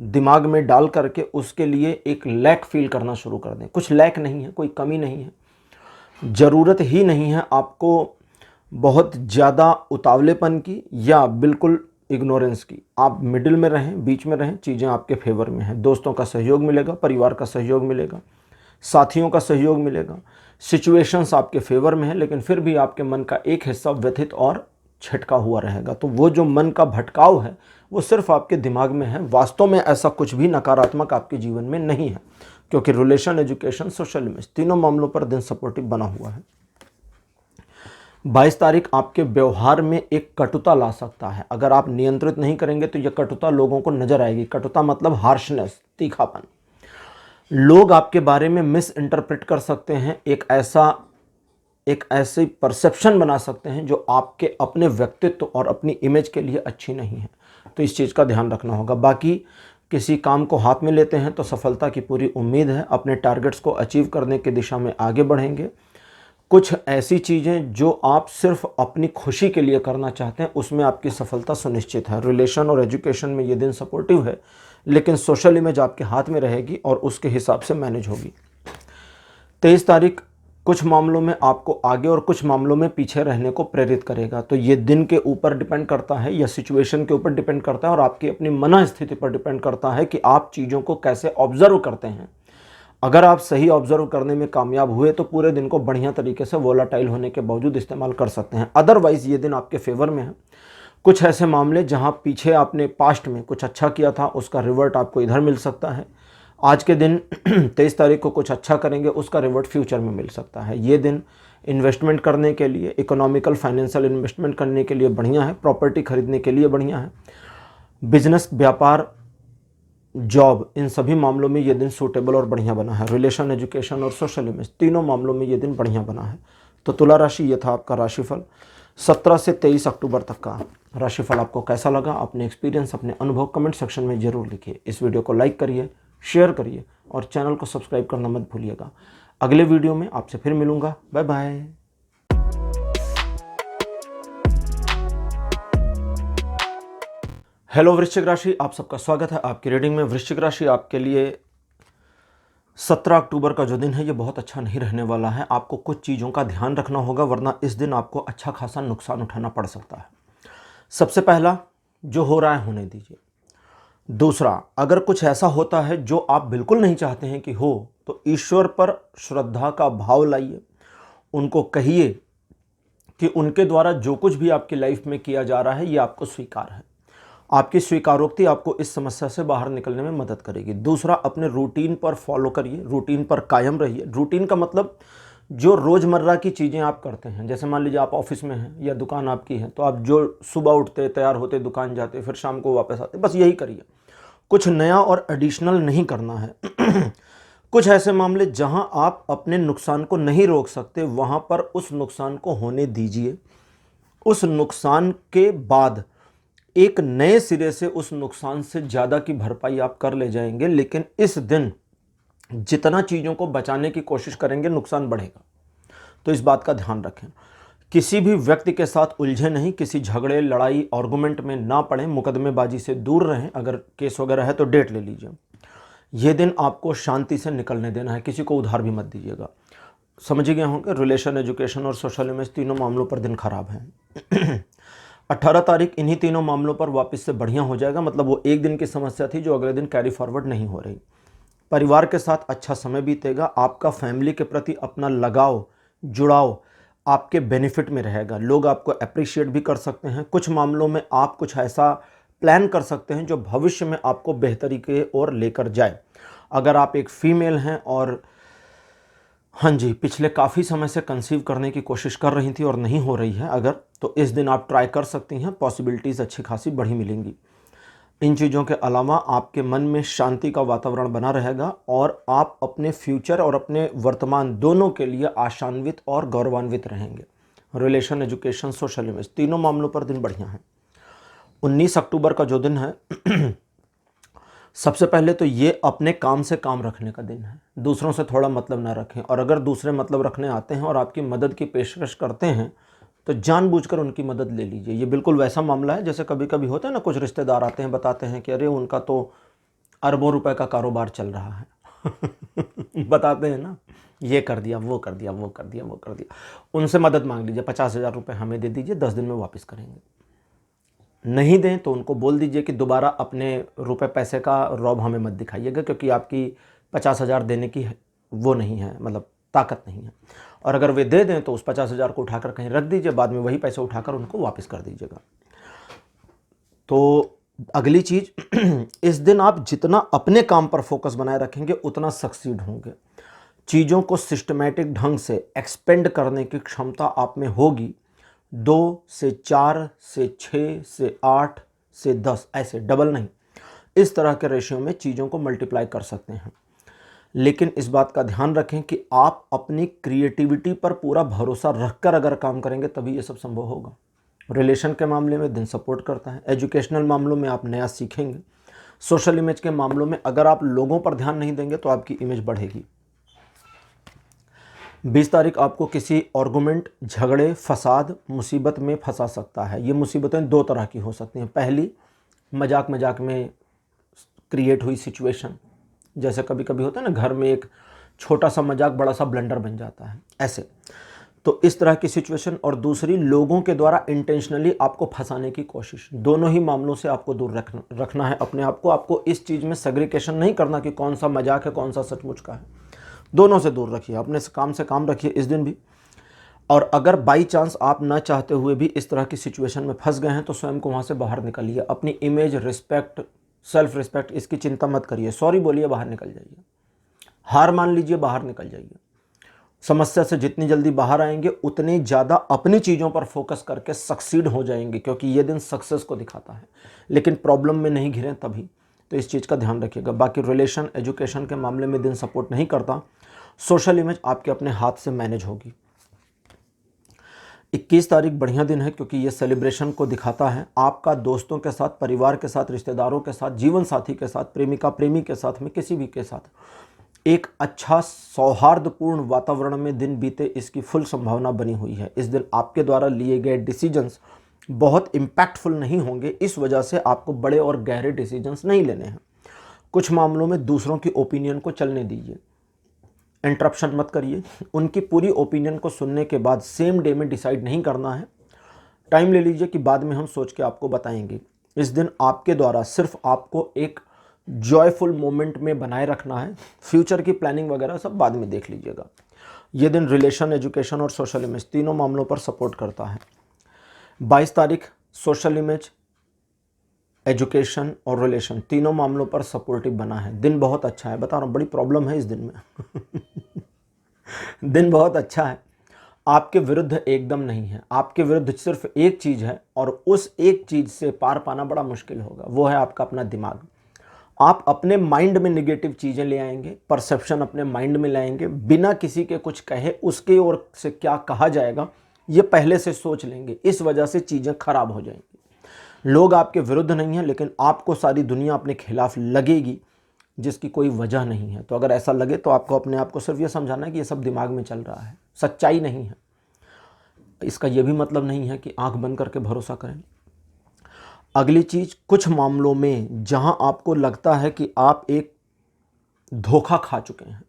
दिमाग में डाल करके उसके लिए एक लैक फील करना शुरू कर दें। कुछ लैक नहीं है, कोई कमी नहीं है, ज़रूरत ही नहीं है आपको बहुत ज़्यादा उतावलेपन की या बिल्कुल इग्नोरेंस की। आप मिडिल में रहें, बीच में रहें, चीज़ें आपके फेवर में हैं। दोस्तों का सहयोग मिलेगा, परिवार का सहयोग मिलेगा, साथियों का सहयोग मिलेगा, सिचुएशंस आपके फेवर में है, लेकिन फिर भी आपके मन का एक हिस्सा व्यथित और छटका हुआ रहेगा। तो वो जो मन का भटकाव है वो सिर्फ आपके दिमाग में है। वास्तव में ऐसा कुछ भी नकारात्मक आपके जीवन में नहीं है, क्योंकि रिलेशन, एजुकेशन, सोशल इमेज, तीनों मामलों पर दिन सपोर्टिव बना हुआ है। 22 तारीख आपके व्यवहार में एक कटुता ला सकता है। अगर आप नियंत्रित नहीं करेंगे तो यह कटुता लोगों को नजर आएगी। कटुता मतलब हार्शनेस, तीखापन। लोग आपके बारे में मिस इंटरप्रेट कर सकते हैं, एक ऐसी परसेप्शन बना सकते हैं जो आपके अपने व्यक्तित्व और अपनी इमेज के लिए अच्छी नहीं है। तो इस चीज़ का ध्यान रखना होगा। बाकी किसी काम को हाथ में लेते हैं तो सफलता की पूरी उम्मीद है। अपने टारगेट्स को अचीव करने की दिशा में आगे बढ़ेंगे। कुछ ऐसी चीज़ें जो आप सिर्फ अपनी खुशी के लिए करना चाहते हैं, उसमें आपकी सफलता सुनिश्चित है। रिलेशन और एजुकेशन में ये दिन सपोर्टिव है, लेकिन सोशल इमेज आपके हाथ में रहेगी और उसके हिसाब से मैनेज होगी। 23 तारीख कुछ मामलों में आपको आगे और कुछ मामलों में पीछे रहने को प्रेरित करेगा। तो ये दिन के ऊपर डिपेंड करता है या सिचुएशन के ऊपर डिपेंड करता है और आपकी अपनी मन स्थिति पर डिपेंड करता है कि आप चीज़ों को कैसे ऑब्जर्व करते हैं। अगर आप सही ऑब्जर्व करने में कामयाब हुए तो पूरे दिन को बढ़िया तरीके से वोलाटाइल होने के बावजूद इस्तेमाल कर सकते हैं। अदरवाइज़ ये दिन आपके फेवर में है। कुछ ऐसे मामले जहां पीछे आपने पास्ट में कुछ अच्छा किया था, उसका रिवर्ट आपको इधर मिल सकता है। आज के दिन 23 तारीख को कुछ अच्छा करेंगे, उसका रिवर्ट फ्यूचर में मिल सकता है। ये दिन इन्वेस्टमेंट करने के लिए, इकोनॉमिकल फाइनेंशियल इन्वेस्टमेंट करने के लिए बढ़िया है। प्रॉपर्टी खरीदने के लिए बढ़िया है। बिजनेस, व्यापार, जॉब, इन सभी मामलों में ये दिन सूटेबल और बढ़िया बना है। रिलेशन, एजुकेशन और सोशल इमेज, तीनों मामलों में ये दिन बढ़िया बना है। तो तुला राशि, ये था आपका राशिफल 17 से 23 अक्टूबर तक का राशिफल। आपको कैसा लगा? अपने एक्सपीरियंस, अपने अनुभव कमेंट सेक्शन में जरूर लिखिए। इस वीडियो को लाइक करिए, शेयर करिए और चैनल को सब्सक्राइब करना मत भूलिएगा। अगले वीडियो में आपसे फिर मिलूंगा। Bye bye. हेलो वृश्चिक राशि, आप सबका स्वागत है आपकी रीडिंग में। वृश्चिक राशि, आपके लिए 17 अक्टूबर का जो दिन है ये बहुत अच्छा नहीं रहने वाला है। आपको कुछ चीज़ों का ध्यान रखना होगा, वरना इस दिन आपको अच्छा खासा नुकसान उठाना पड़ सकता है। सबसे पहला, जो हो रहा है होने दीजिए। दूसरा, अगर कुछ ऐसा होता है जो आप बिल्कुल नहीं चाहते हैं कि हो, तो ईश्वर पर श्रद्धा का भाव लाइए। उनको कहिए कि उनके द्वारा जो कुछ भी आपकी लाइफ में किया जा रहा है ये आपको स्वीकार है। आपकी स्वीकारोक्ति आपको इस समस्या से बाहर निकलने में मदद करेगी। दूसरा, अपने रूटीन पर फॉलो करिए, रूटीन पर कायम रहिए। रूटीन का मतलब जो रोज़मर्रा की चीज़ें आप करते हैं, जैसे मान लीजिए आप ऑफिस में हैं या दुकान आपकी है, तो आप जो सुबह उठते, तैयार होते, दुकान जाते, फिर शाम को वापस आते, बस यही करिए। कुछ नया और एडिशनल नहीं करना है। कुछ ऐसे मामले जहां आप अपने नुकसान को नहीं रोक सकते, वहां पर उस नुकसान को होने दीजिए। उस नुकसान के बाद एक नए सिरे से उस नुकसान से ज़्यादा की भरपाई आप कर ले जाएंगे। लेकिन इस दिन जितना चीज़ों को बचाने की कोशिश करेंगे, नुकसान बढ़ेगा। तो इस बात का ध्यान रखें। किसी भी व्यक्ति के साथ उलझे नहीं, किसी झगड़े, लड़ाई, आर्गुमेंट में ना पड़े, मुकदमेबाजी से दूर रहें। अगर केस वगैरह है तो डेट ले लीजिए। यह दिन आपको शांति से निकलने देना है, किसी को उधार भी मत दीजिएगा। समझ गए होंगे। रिलेशन, एजुकेशन और सोशल इमेज, तीनों मामलों पर दिन खराब है। 18 तारीख इन्हीं तीनों मामलों पर वापस से बढ़िया हो जाएगा। मतलब वो एक दिन की समस्या थी जो अगले दिन कैरी फॉरवर्ड नहीं हो रही। परिवार के साथ अच्छा समय बीतेगा। आपका फैमिली के प्रति अपना लगाव, जुड़ाव आपके बेनिफिट में रहेगा। लोग आपको अप्रिशिएट भी कर सकते हैं। कुछ मामलों में आप कुछ ऐसा प्लान कर सकते हैं जो भविष्य में आपको बेहतरी की ओर लेकर जाए। अगर आप एक फीमेल हैं और हाँ जी, पिछले काफ़ी समय से कंसीव करने की कोशिश कर रही थी और नहीं हो रही है अगर, तो इस दिन आप ट्राई कर सकती हैं। पॉसिबिलिटीज़ अच्छी खासी बढ़ी मिलेंगी। इन चीज़ों के अलावा आपके मन में शांति का वातावरण बना रहेगा और आप अपने फ्यूचर और अपने वर्तमान दोनों के लिए आशान्वित और गौरवान्वित रहेंगे। रिलेशन, एजुकेशन, सोशल इमेज, तीनों मामलों पर दिन बढ़िया है। 19 अक्टूबर का जो दिन है सबसे पहले तो ये अपने काम से काम रखने का दिन है। दूसरों से थोड़ा मतलब ना रखें, और अगर दूसरे मतलब रखने आते हैं और आपकी मदद की पेशकश करते हैं तो जानबूझकर उनकी मदद ले लीजिए। ये बिल्कुल वैसा मामला है जैसे कभी कभी होता है ना, कुछ रिश्तेदार आते हैं, बताते हैं कि अरे उनका तो अरबों रुपए का कारोबार चल रहा है। बताते हैं ना, ये कर दिया, वो कर दिया, वो कर दिया, वो कर दिया। उनसे मदद मांग लीजिए, 50,000 रुपये हमें दे दीजिए, 10 दिन में वापस करेंगे। नहीं दें तो उनको बोल दीजिए कि दोबारा अपने रुपए पैसे का रौब हमें मत दिखाइएगा, क्योंकि आपकी 50,000 देने की वो नहीं है, मतलब ताकत नहीं है। और अगर वे दे दें तो उस 50,000 को उठाकर कहीं रख दीजिए, बाद में वही पैसे उठाकर उनको वापस कर दीजिएगा। तो अगली चीज़, इस दिन आप जितना अपने काम पर फोकस बनाए रखेंगे उतना सक्सीड होंगे। चीज़ों को सिस्टमैटिक ढंग से एक्सपेंड करने की क्षमता आप में होगी। 2 से 4 से 6 से 8 से 10, ऐसे डबल नहीं, इस तरह के रेशियो में चीज़ों को मल्टीप्लाई कर सकते हैं। लेकिन इस बात का ध्यान रखें कि आप अपनी क्रिएटिविटी पर पूरा भरोसा रखकर अगर काम करेंगे तभी ये सब संभव होगा। रिलेशन के मामले में दिन सपोर्ट करता है। एजुकेशनल मामलों में आप नया सीखेंगे। सोशल इमेज के मामलों में अगर आप लोगों पर ध्यान नहीं देंगे तो आपकी इमेज बढ़ेगी। 20 तारीख आपको किसी आर्गुमेंट, झगड़े, फसाद, मुसीबत में फंसा सकता है। ये मुसीबतें दो तरह की हो सकती हैं। पहली, मजाक मजाक में क्रिएट हुई सिचुएशन, जैसे कभी कभी होता है ना, घर में एक छोटा सा मजाक बड़ा सा ब्लंडर बन जाता है, ऐसे। तो इस तरह की सिचुएशन। और दूसरी, लोगों के द्वारा इंटेंशनली आपको फंसाने की कोशिश। दोनों ही मामलों से आपको दूर रखना है अपने आप को। आपको इस चीज़ में सेग्रीगेशन नहीं करना कि कौन सा मजाक है, कौन सा सचमुच का है। दोनों से दूर रखिए, अपने से काम रखिए इस दिन भी। और अगर बाई चांस आप ना चाहते हुए भी इस तरह की सिचुएशन में फंस गए हैं तो स्वयं को वहाँ से बाहर निकलिए। अपनी इमेज, रिस्पेक्ट, सेल्फ रिस्पेक्ट, इसकी चिंता मत करिए। सॉरी बोलिए, बाहर निकल जाइए। हार मान लीजिए, बाहर निकल जाइए। समस्या से जितनी जल्दी बाहर आएंगे उतनी ज़्यादा अपनी चीज़ों पर फोकस करके सक्सीड हो जाएंगे, क्योंकि ये दिन सक्सेस को दिखाता है। लेकिन प्रॉब्लम में नहीं घिरें तभी, तो इस चीज़ का ध्यान रखिएगा। बाकी रिलेशन, एजुकेशन के मामले में दिन सपोर्ट नहीं करता। सोशल इमेज आपके अपने हाथ से मैनेज होगी। 21 तारीख बढ़िया दिन है, क्योंकि ये सेलिब्रेशन को दिखाता है। आपका दोस्तों के साथ, परिवार के साथ, रिश्तेदारों के साथ, जीवन साथी के साथ, प्रेमिका प्रेमी के साथ में, किसी भी के साथ एक अच्छा सौहार्दपूर्ण वातावरण में दिन बीते, इसकी फुल संभावना बनी हुई है। इस दिन आपके द्वारा लिए गए डिसीजंस बहुत इम्पैक्टफुल नहीं होंगे, इस वजह से आपको बड़े और गहरे डिसीजंस नहीं लेने हैं। कुछ मामलों में दूसरों की ओपिनियन को चलने दीजिए, इंटरप्शन मत करिए। उनकी पूरी ओपिनियन को सुनने के बाद सेम डे में डिसाइड नहीं करना है। टाइम ले लीजिए कि बाद में हम सोच के आपको बताएंगे। इस दिन आपके द्वारा सिर्फ आपको एक जॉयफुल मोमेंट में बनाए रखना है। फ्यूचर की प्लानिंग वगैरह सब बाद में देख लीजिएगा। ये दिन रिलेशन, एजुकेशन और सोशल इमेज तीनों मामलों पर सपोर्ट करता है। 22 तारीख सोशल इमेज, एजुकेशन और रिलेशन तीनों मामलों पर सपोर्टिव बना है। दिन बहुत अच्छा है, बता रहा हूँ, बड़ी प्रॉब्लम है इस दिन में। दिन बहुत अच्छा है। आपके विरुद्ध एकदम नहीं है। आपके विरुद्ध सिर्फ एक चीज़ है, और उस एक चीज़ से पार पाना बड़ा मुश्किल होगा। वो है आपका अपना दिमाग। आप अपने माइंड में नेगेटिव चीज़ें ले आएंगे, परसेप्शन अपने माइंड में लाएंगे, बिना किसी के कुछ कहे उसके ओर से क्या कहा जाएगा ये पहले से सोच लेंगे। इस वजह से चीज़ें खराब हो जाएंगी। लोग आपके विरुद्ध नहीं हैं, लेकिन आपको सारी दुनिया अपने खिलाफ लगेगी, जिसकी कोई वजह नहीं है। तो अगर ऐसा लगे तो आपको अपने आप को सिर्फ ये समझाना है कि ये सब दिमाग में चल रहा है, सच्चाई नहीं है। इसका ये भी मतलब नहीं है कि आंख बंद करके भरोसा करें। अगली चीज़, कुछ मामलों में जहां आपको लगता है कि आप एक धोखा खा चुके हैं,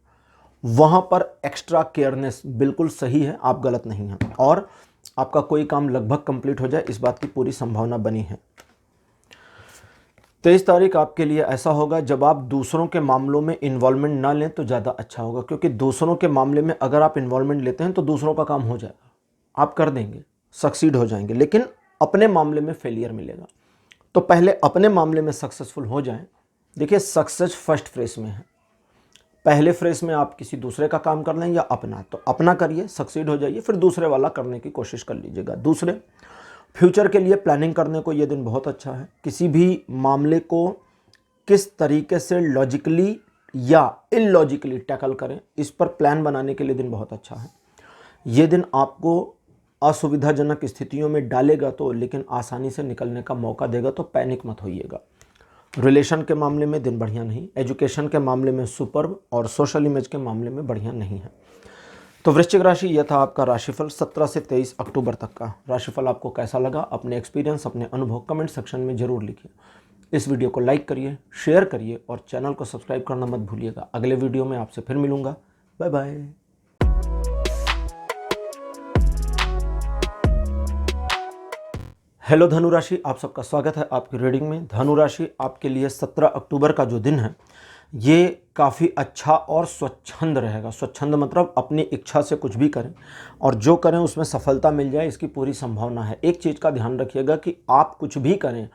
वहां पर एक्स्ट्रा केयरनेस बिल्कुल सही है, आप गलत नहीं हैं। और आपका कोई काम लगभग कंप्लीट हो जाए, इस बात की पूरी संभावना बनी है। 23 तारीख आपके लिए ऐसा होगा जब आप दूसरों के मामलों में इन्वॉल्वमेंट ना लें तो ज़्यादा अच्छा होगा, क्योंकि दूसरों के मामले में अगर आप इन्वॉल्वमेंट लेते हैं तो दूसरों का काम हो जाएगा, आप कर देंगे, सक्सीड हो जाएंगे, लेकिन अपने मामले में फेलियर मिलेगा। तो पहले अपने मामले में सक्सेसफुल हो जाएं। देखिए, सक्सेस फर्स्ट फेज में है। पहले फेज में आप किसी दूसरे का काम कर लें या अपना, तो अपना करिए, सक्सीड हो जाइए, फिर दूसरे वाला करने की कोशिश कर लीजिएगा। दूसरे, फ्यूचर के लिए प्लानिंग करने को ये दिन बहुत अच्छा है। किसी भी मामले को किस तरीके से लॉजिकली या इलॉजिकली टैकल करें, इस पर प्लान बनाने के लिए दिन बहुत अच्छा है। ये दिन आपको असुविधाजनक स्थितियों में डालेगा तो, लेकिन आसानी से निकलने का मौका देगा, तो पैनिक मत होइएगा। रिलेशन के मामले में दिन बढ़िया नहीं, एजुकेशन के मामले में सुपर्ब, और सोशल इमेज के मामले में बढ़िया नहीं है। तो वृश्चिक राशि, यह था आपका राशिफल 17 से 23 अक्टूबर तक का। राशिफल आपको कैसा लगा, अपने एक्सपीरियंस, अपने अनुभव कमेंट सेक्शन में जरूर लिखिए। इस वीडियो को लाइक करिए, शेयर करिए और चैनल को सब्सक्राइब करना मत भूलिएगा। अगले वीडियो में आपसे फिर मिलूंगा। Bye bye. हेलो धनु राशि, आप सबका स्वागत है आपकी रीडिंग में। धनु राशि आपके लिए 17 अक्टूबर का जो दिन है ये काफ़ी अच्छा और स्वच्छंद रहेगा। स्वच्छंद मतलब अपनी इच्छा से कुछ भी करें और जो करें उसमें सफलता मिल जाए, इसकी पूरी संभावना है। एक चीज़ का ध्यान रखिएगा कि आप कुछ भी करें,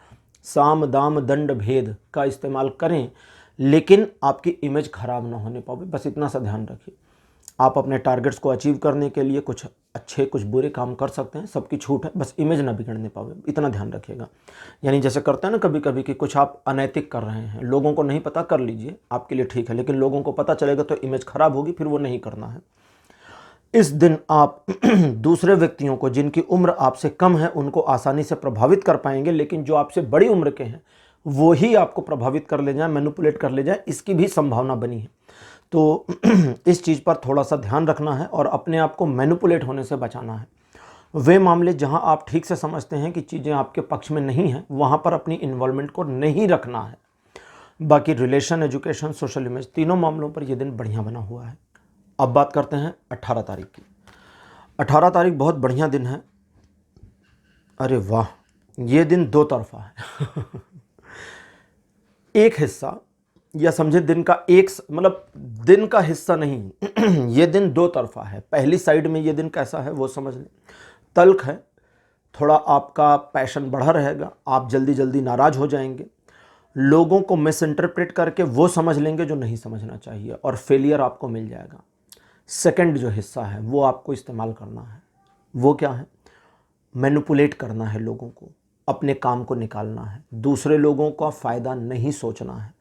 साम दाम दंड भेद का इस्तेमाल करें, लेकिन आपकी इमेज खराब ना होने पाए, बस इतना सा ध्यान रखिए। आप अपने टारगेट्स को अचीव करने के लिए कुछ अच्छे कुछ बुरे काम कर सकते हैं, सबकी छूट है, बस इमेज ना बिगड़ने पावे, इतना ध्यान रखिएगा। यानी जैसे करते हैं ना कभी कभी कि कुछ आप अनैतिक कर रहे हैं, लोगों को नहीं पता, कर लीजिए, आपके लिए ठीक है, लेकिन लोगों को पता चलेगा तो इमेज खराब होगी, फिर वो नहीं करना है। इस दिन आप दूसरे व्यक्तियों को, जिनकी उम्र आपसे कम है, उनको आसानी से प्रभावित कर पाएंगे, लेकिन जो आपसे बड़ी उम्र के हैं वो ही आपको प्रभावित कर ले जाए, मैनिपुलेट कर ले जाए, इसकी भी संभावना बनी है। तो इस चीज़ पर थोड़ा सा ध्यान रखना है और अपने आप को मैनिपुलेट होने से बचाना है। वे मामले जहां आप ठीक से समझते हैं कि चीज़ें आपके पक्ष में नहीं हैं, वहां पर अपनी इन्वॉल्वमेंट को नहीं रखना है। बाकी रिलेशन, एजुकेशन, सोशल इमेज, तीनों मामलों पर यह दिन बढ़िया बना हुआ है। अब बात करते हैं 18 तारीख की। 18 तारीख बहुत बढ़िया दिन है। अरे वाह, ये दिन दो तरफा है। एक हिस्सा, या समझे दिन का एक, मतलब दिन का हिस्सा नहीं, ये दिन दो तरफा है। पहली साइड में ये दिन कैसा है वो समझ लें। तल्ख है, थोड़ा आपका पैशन बढ़ा रहेगा, आप जल्दी जल्दी नाराज हो जाएंगे, लोगों को मिस इंटरप्रेट करके वो समझ लेंगे जो नहीं समझना चाहिए, और फेलियर आपको मिल जाएगा। सेकंड जो हिस्सा है वो आपको इस्तेमाल करना है। वो क्या है? मैनिपुलेट करना है लोगों को, अपने काम को निकालना है, दूसरे लोगों का फ़ायदा नहीं सोचना है।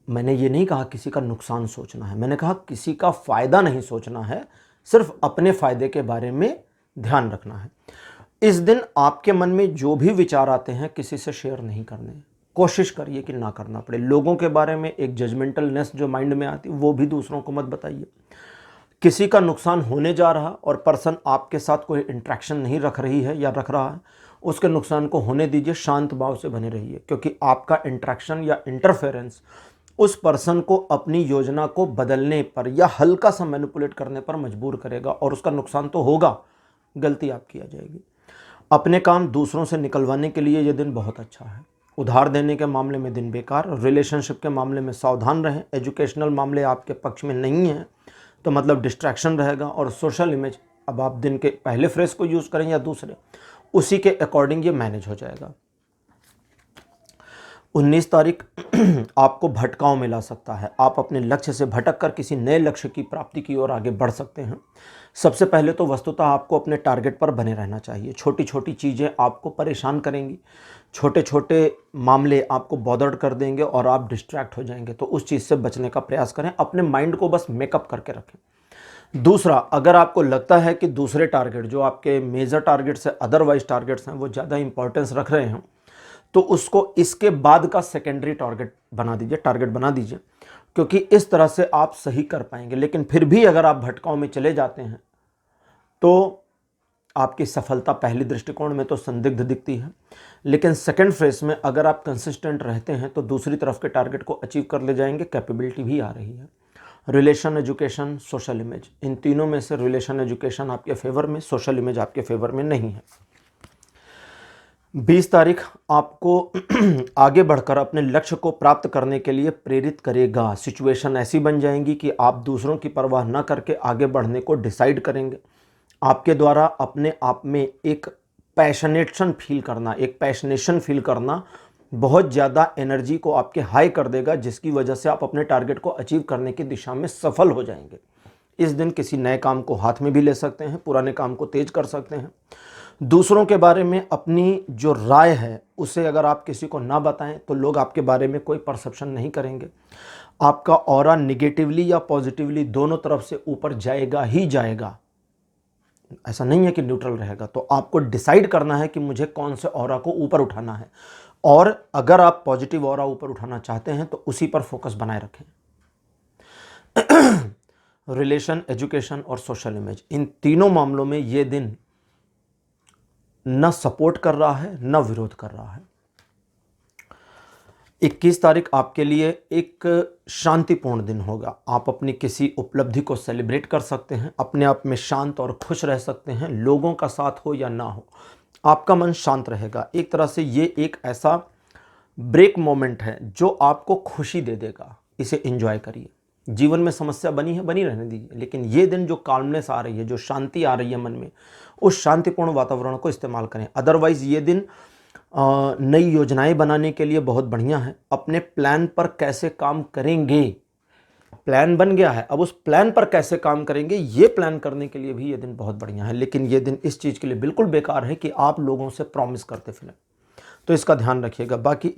मैंने ये नहीं कहा किसी का नुकसान सोचना है, मैंने कहा किसी का फ़ायदा नहीं सोचना है, सिर्फ अपने फ़ायदे के बारे में ध्यान रखना है। इस दिन आपके मन में जो भी विचार आते हैं किसी से शेयर नहीं करने, कोशिश करिए कि ना करना पड़े। लोगों के बारे में एक जजमेंटलनेस जो माइंड में आती है वो भी दूसरों को मत बताइए। किसी का नुकसान होने जा रहा और पर्सन आपके साथ कोई इंट्रैक्शन नहीं रख रही है या रख रहा है, उसके नुकसान को होने दीजिए, शांत भाव से बने रहिए, क्योंकि आपका इंट्रैक्शन या इंटरफेरेंस उस पर्सन को अपनी योजना को बदलने पर या हल्का सा मैनिपुलेट करने पर मजबूर करेगा, और उसका नुकसान तो होगा, गलती आपकी आ जाएगी। अपने काम दूसरों से निकलवाने के लिए यह दिन बहुत अच्छा है। उधार देने के मामले में दिन बेकार, रिलेशनशिप के मामले में सावधान रहें, एजुकेशनल मामले आपके पक्ष में नहीं हैं तो मतलब डिस्ट्रैक्शन रहेगा, और सोशल इमेज, अब आप दिन के पहले फ्रेज को यूज़ करें या दूसरे, उसी के अकॉर्डिंग ये मैनेज हो जाएगा। 19 तारीख आपको भटकाव में ला सकता है। आप अपने लक्ष्य से भटक कर किसी नए लक्ष्य की प्राप्ति की ओर आगे बढ़ सकते हैं। सबसे पहले तो वस्तुतः आपको अपने टारगेट पर बने रहना चाहिए। छोटी छोटी चीज़ें आपको परेशान करेंगी, छोटे छोटे मामले आपको बॉदर्ड कर देंगे और आप डिस्ट्रैक्ट हो जाएंगे, तो उस चीज़ से बचने का प्रयास करें। अपने माइंड को बस मेकअप करके रखें। दूसरा, अगर आपको लगता है कि दूसरे टारगेट जो आपके मेजर टारगेट से अदरवाइज टारगेट्स हैं वो ज़्यादा इंपॉर्टेंस रख रहे हैं, तो उसको इसके बाद का सेकेंडरी टारगेट बना दीजिए, क्योंकि इस तरह से आप सही कर पाएंगे। लेकिन फिर भी अगर आप भटकाव में चले जाते हैं तो आपकी सफलता पहली दृष्टिकोण में तो संदिग्ध दिखती है, लेकिन सेकंड फेज में अगर आप कंसिस्टेंट रहते हैं तो दूसरी तरफ के टारगेट को अचीव कर ले जाएंगे। कैपेबिलिटी भी आ रही है। रिलेशन, एजुकेशन, सोशल इमेज, इन तीनों में से रिलेशन, एजुकेशन आपके फेवर में, सोशल इमेज आपके फेवर में नहीं है। 20 तारीख आपको आगे बढ़कर अपने लक्ष्य को प्राप्त करने के लिए प्रेरित करेगा। सिचुएशन ऐसी बन जाएंगी कि आप दूसरों की परवाह न करके आगे बढ़ने को डिसाइड करेंगे। आपके द्वारा अपने आप में एक पैशनेशन फील करना बहुत ज़्यादा एनर्जी को आपके हाई कर देगा, जिसकी वजह से आप अपने टारगेट को अचीव करने की दिशा में सफल हो जाएंगे। इस दिन किसी नए काम को हाथ में भी ले सकते हैं, पुराने काम को तेज कर सकते हैं। दूसरों के बारे में अपनी जो राय है उसे अगर आप किसी को ना बताएं तो लोग आपके बारे में कोई परसेप्शन नहीं करेंगे। आपका ऑरा निगेटिवली या पॉजिटिवली दोनों तरफ से ऊपर जाएगा ही जाएगा, ऐसा नहीं है कि न्यूट्रल रहेगा। तो आपको डिसाइड करना है कि मुझे कौन से ऑरा को ऊपर उठाना है, और अगर आप पॉजिटिव ऑरा ऊपर उठाना चाहते हैं तो उसी पर फोकस बनाए रखें। रिलेशन, एजुकेशन और सोशल इमेज, इन तीनों मामलों में ये दिन न सपोर्ट कर रहा है न विरोध कर रहा है। 21 तारीख आपके लिए एक शांतिपूर्ण दिन होगा। आप अपनी किसी उपलब्धि को सेलिब्रेट कर सकते हैं, अपने आप में शांत और खुश रह सकते हैं। लोगों का साथ हो या ना हो, आपका मन शांत रहेगा। एक तरह से ये एक ऐसा ब्रेक मोमेंट है जो आपको खुशी दे देगा। इसे एंजॉय करिए। जीवन में समस्या बनी है, बनी रहने दीजिए, लेकिन ये दिन जो काल्मनेस आ रही है, जो शांति आ रही है मन में, उस शांतिपूर्ण वातावरण को इस्तेमाल करें। अदरवाइज ये दिन नई योजनाएं बनाने के लिए बहुत बढ़िया है। अपने प्लान पर कैसे काम करेंगे, प्लान बन गया है, अब उस प्लान पर कैसे काम करेंगे ये प्लान करने के लिए भी ये दिन बहुत बढ़िया है। लेकिन ये दिन इस चीज़ के लिए बिल्कुल बेकार है कि आप लोगों से प्रॉमिस करते फिरें, तो इसका ध्यान रखिएगा। बाकी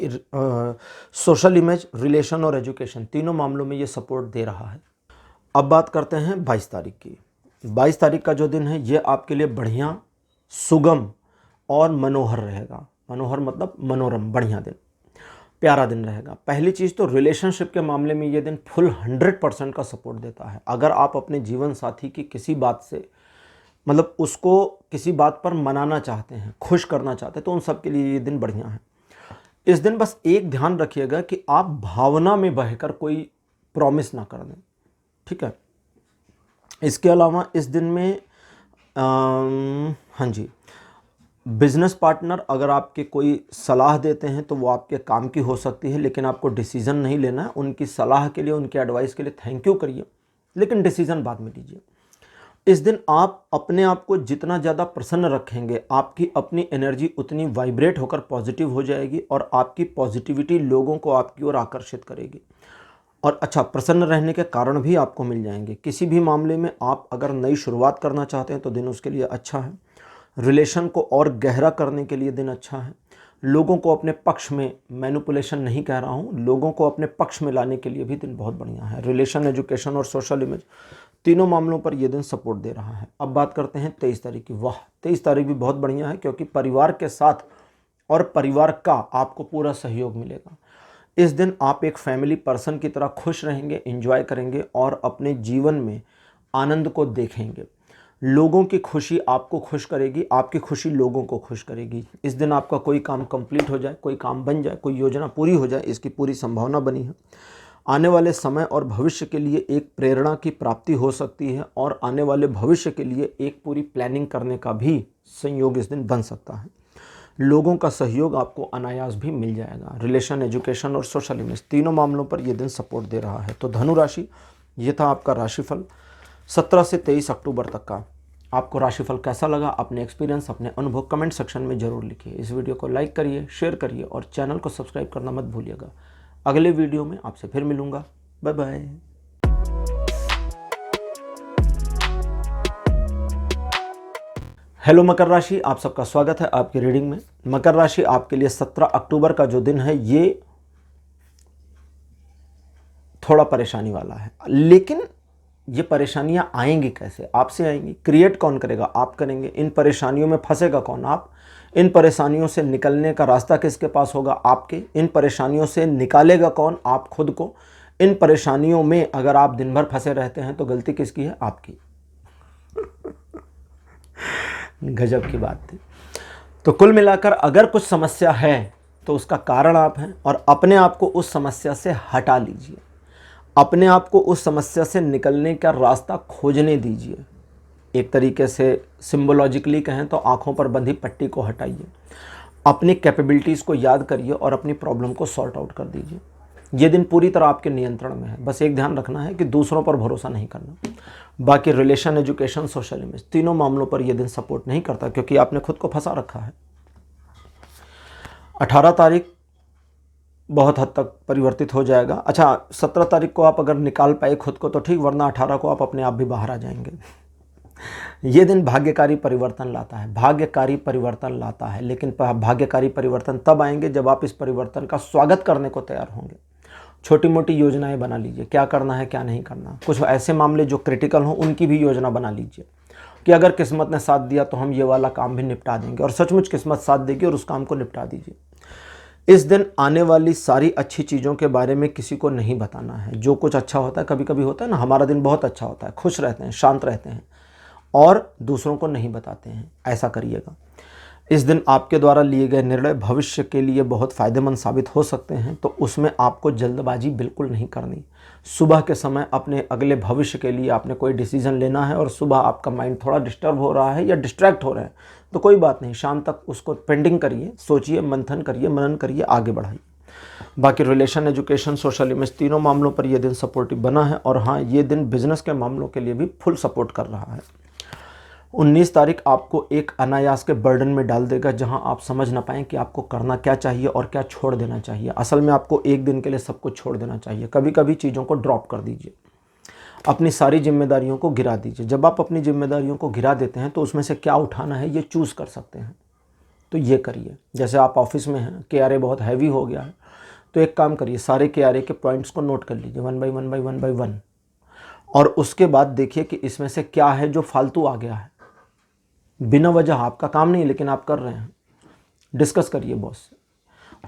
सोशल इमेज, रिलेशन और एजुकेशन, तीनों मामलों में ये सपोर्ट दे रहा है। अब बात करते हैं 22 तारीख की। 22 तारीख का जो दिन है ये आपके लिए बढ़िया, सुगम और मनोहर रहेगा। मनोहर मतलब मनोरम, बढ़िया दिन। प्यारा दिन रहेगा। पहली चीज़ तो रिलेशनशिप के मामले में ये दिन फुल 100% का सपोर्ट देता है। अगर आप अपने जीवन साथी की किसी बात से मतलब उसको किसी बात पर मनाना चाहते हैं, खुश करना चाहते हैं, तो उन सब के लिए ये दिन बढ़िया है। इस दिन बस एक ध्यान रखिएगा कि आप भावना में बहकर कोई प्रॉमिस ना कर दें, ठीक है। इसके अलावा इस दिन में हाँ जी, बिजनेस पार्टनर अगर आपके कोई सलाह देते हैं तो वो आपके काम की हो सकती है, लेकिन आपको डिसीज़न नहीं लेना है। उनकी सलाह के लिए, उनकी एडवाइस के लिए थैंक यू करिए, लेकिन डिसीज़न बाद में लीजिए। इस दिन आप अपने आप को जितना ज़्यादा प्रसन्न रखेंगे, आपकी अपनी एनर्जी उतनी वाइब्रेट होकर पॉजिटिव हो जाएगी और आपकी पॉजिटिविटी लोगों को आपकी ओर आकर्षित करेगी। और अच्छा, प्रसन्न रहने के कारण भी आपको मिल जाएंगे। किसी भी मामले में आप अगर नई शुरुआत करना चाहते हैं तो दिन उसके लिए अच्छा है। रिलेशन को और गहरा करने के लिए दिन अच्छा है। लोगों को अपने पक्ष में, मैनिपुलेशन नहीं कह रहा हूँ, लोगों को अपने पक्ष में लाने के लिए भी दिन बहुत बढ़िया है। रिलेशन, एजुकेशन और सोशल इमेज, तीनों मामलों पर यह दिन सपोर्ट दे रहा है। अब बात करते हैं 23 तारीख की। वाह, 23 तारीख भी बहुत बढ़िया है, क्योंकि परिवार के साथ और परिवार का आपको पूरा सहयोग मिलेगा। इस दिन आप एक फैमिली पर्सन की तरह खुश रहेंगे, एंजॉय करेंगे और अपने जीवन में आनंद को देखेंगे। लोगों की खुशी आपको खुश करेगी, आपकी खुशी लोगों को खुश करेगी। इस दिन आपका कोई काम कंप्लीट हो जाए, कोई काम बन जाए, कोई योजना पूरी हो जाए, इसकी पूरी संभावना बनी है। आने वाले समय और भविष्य के लिए एक प्रेरणा की प्राप्ति हो सकती है और आने वाले भविष्य के लिए एक पूरी प्लानिंग करने का भी संयोग इस दिन बन सकता है। लोगों का सहयोग आपको अनायास भी मिल जाएगा। रिलेशन, एजुकेशन और सोशल इमेज, तीनों मामलों पर यह दिन सपोर्ट दे रहा है। तो धनु राशि, ये था आपका राशिफल 17 से 23 अक्टूबर तक का। आपको राशिफल कैसा लगा? अपने एक्सपीरियंस, अपने अनुभव कमेंट सेक्शन में जरूर लिखिए। इस वीडियो को लाइक करिए, शेयर करिए और चैनल को सब्सक्राइब करना मत भूलिएगा। अगले वीडियो में आपसे फिर मिलूंगा। Bye bye. हेलो मकर राशि, आप सबका स्वागत है आपकी रीडिंग में। मकर राशि आपके लिए 17 अक्टूबर का जो दिन है ये थोड़ा परेशानी वाला है, लेकिन ये परेशानियां आएंगी कैसे? आपसे आएंगी। क्रिएट कौन करेगा? आप करेंगे। इन परेशानियों में फंसेगा कौन? आप। इन परेशानियों से निकलने का रास्ता किसके पास होगा? आपके। इन परेशानियों से निकालेगा कौन? आप खुद को। इन परेशानियों में अगर आप दिन भर फंसे रहते हैं तो गलती किसकी है? आपकी। गजब की बात थी। तो कुल मिलाकर अगर कुछ समस्या है तो उसका कारण आप हैं और अपने आप को उस समस्या से हटा लीजिए। अपने आप को उस समस्या से निकलने का रास्ता खोजने दीजिए। एक तरीके से सिंबोलॉजिकली कहें तो आंखों पर बंधी पट्टी को हटाइए, अपनी कैपेबिलिटीज़ को याद करिए और अपनी प्रॉब्लम को सॉर्ट आउट कर दीजिए। ये दिन पूरी तरह आपके नियंत्रण में है। बस एक ध्यान रखना है कि दूसरों पर भरोसा नहीं करना। बाकी रिलेशन, एजुकेशन, सोशल इमेज, तीनों मामलों पर यह दिन सपोर्ट नहीं करता, क्योंकि आपने खुद को फंसा रखा है। 18 तारीख बहुत हद तक परिवर्तित हो जाएगा। अच्छा, 17 तारीख को आप अगर निकाल पाए खुद को तो ठीक, वरना 18 को आप अपने आप भी बाहर आ जाएंगे। ये दिन भाग्यकारी परिवर्तन लाता है, भाग्यकारी परिवर्तन लाता है, लेकिन भाग्यकारी परिवर्तन तब आएंगे जब आप इस परिवर्तन का स्वागत करने को तैयार होंगे। छोटी मोटी योजनाएं बना लीजिए, क्या करना है क्या नहीं करना। कुछ ऐसे मामले जो क्रिटिकल हों उनकी भी योजना बना लीजिए कि अगर किस्मत ने साथ दिया तो हम ये वाला काम भी निपटा देंगे, और सचमुच किस्मत साथ देगी और उस काम को निपटा दीजिए। इस दिन आने वाली सारी अच्छी चीज़ों के बारे में किसी को नहीं बताना है। जो कुछ अच्छा होता है, कभी कभी होता है ना, हमारा दिन बहुत अच्छा होता है, खुश रहते हैं, शांत रहते हैं और दूसरों को नहीं बताते हैं, ऐसा करिएगा। इस दिन आपके द्वारा लिए गए निर्णय भविष्य के लिए बहुत फ़ायदेमंद साबित हो सकते हैं, तो उसमें आपको जल्दबाजी बिल्कुल नहीं करनी। सुबह के समय अपने अगले भविष्य के लिए आपने कोई डिसीजन लेना है और सुबह आपका माइंड थोड़ा डिस्टर्ब हो रहा है या डिस्ट्रैक्ट हो रहा है तो कोई बात नहीं, शाम तक उसको पेंडिंग करिए, सोचिए, मंथन करिए, मनन करिए, आगे बढ़ाइए। बाकी रिलेशन, एजुकेशन, सोशल इमेज, तीनों मामलों पर यह दिन सपोर्टिव बना है। और हाँ, ये दिन बिजनेस के मामलों के लिए भी फुल सपोर्ट कर रहा है। 19 तारीख आपको एक अनायास के बर्डन में डाल देगा, जहां आप समझ ना पाएं कि आपको करना क्या चाहिए और क्या छोड़ देना चाहिए। असल में आपको एक दिन के लिए सब कुछ छोड़ देना चाहिए। कभी कभी चीज़ों को ड्रॉप कर दीजिए, अपनी सारी जिम्मेदारियों को गिरा दीजिए। जब आप अपनी जिम्मेदारियों को गिरा देते हैं तो उसमें से क्या उठाना है ये चूज़ कर सकते हैं, तो ये करिए। जैसे आप ऑफिस में हैं, KRA बहुत हैवी हो गया है, तो एक काम करिए, सारे KRA के पॉइंट्स को नोट कर लीजिए 1 बाय 1 और उसके बाद देखिए कि इसमें से क्या है जो फालतू आ गया है। बिना वजह, आपका काम नहीं लेकिन आप कर रहे हैं, डिस्कस करिए बॉस से।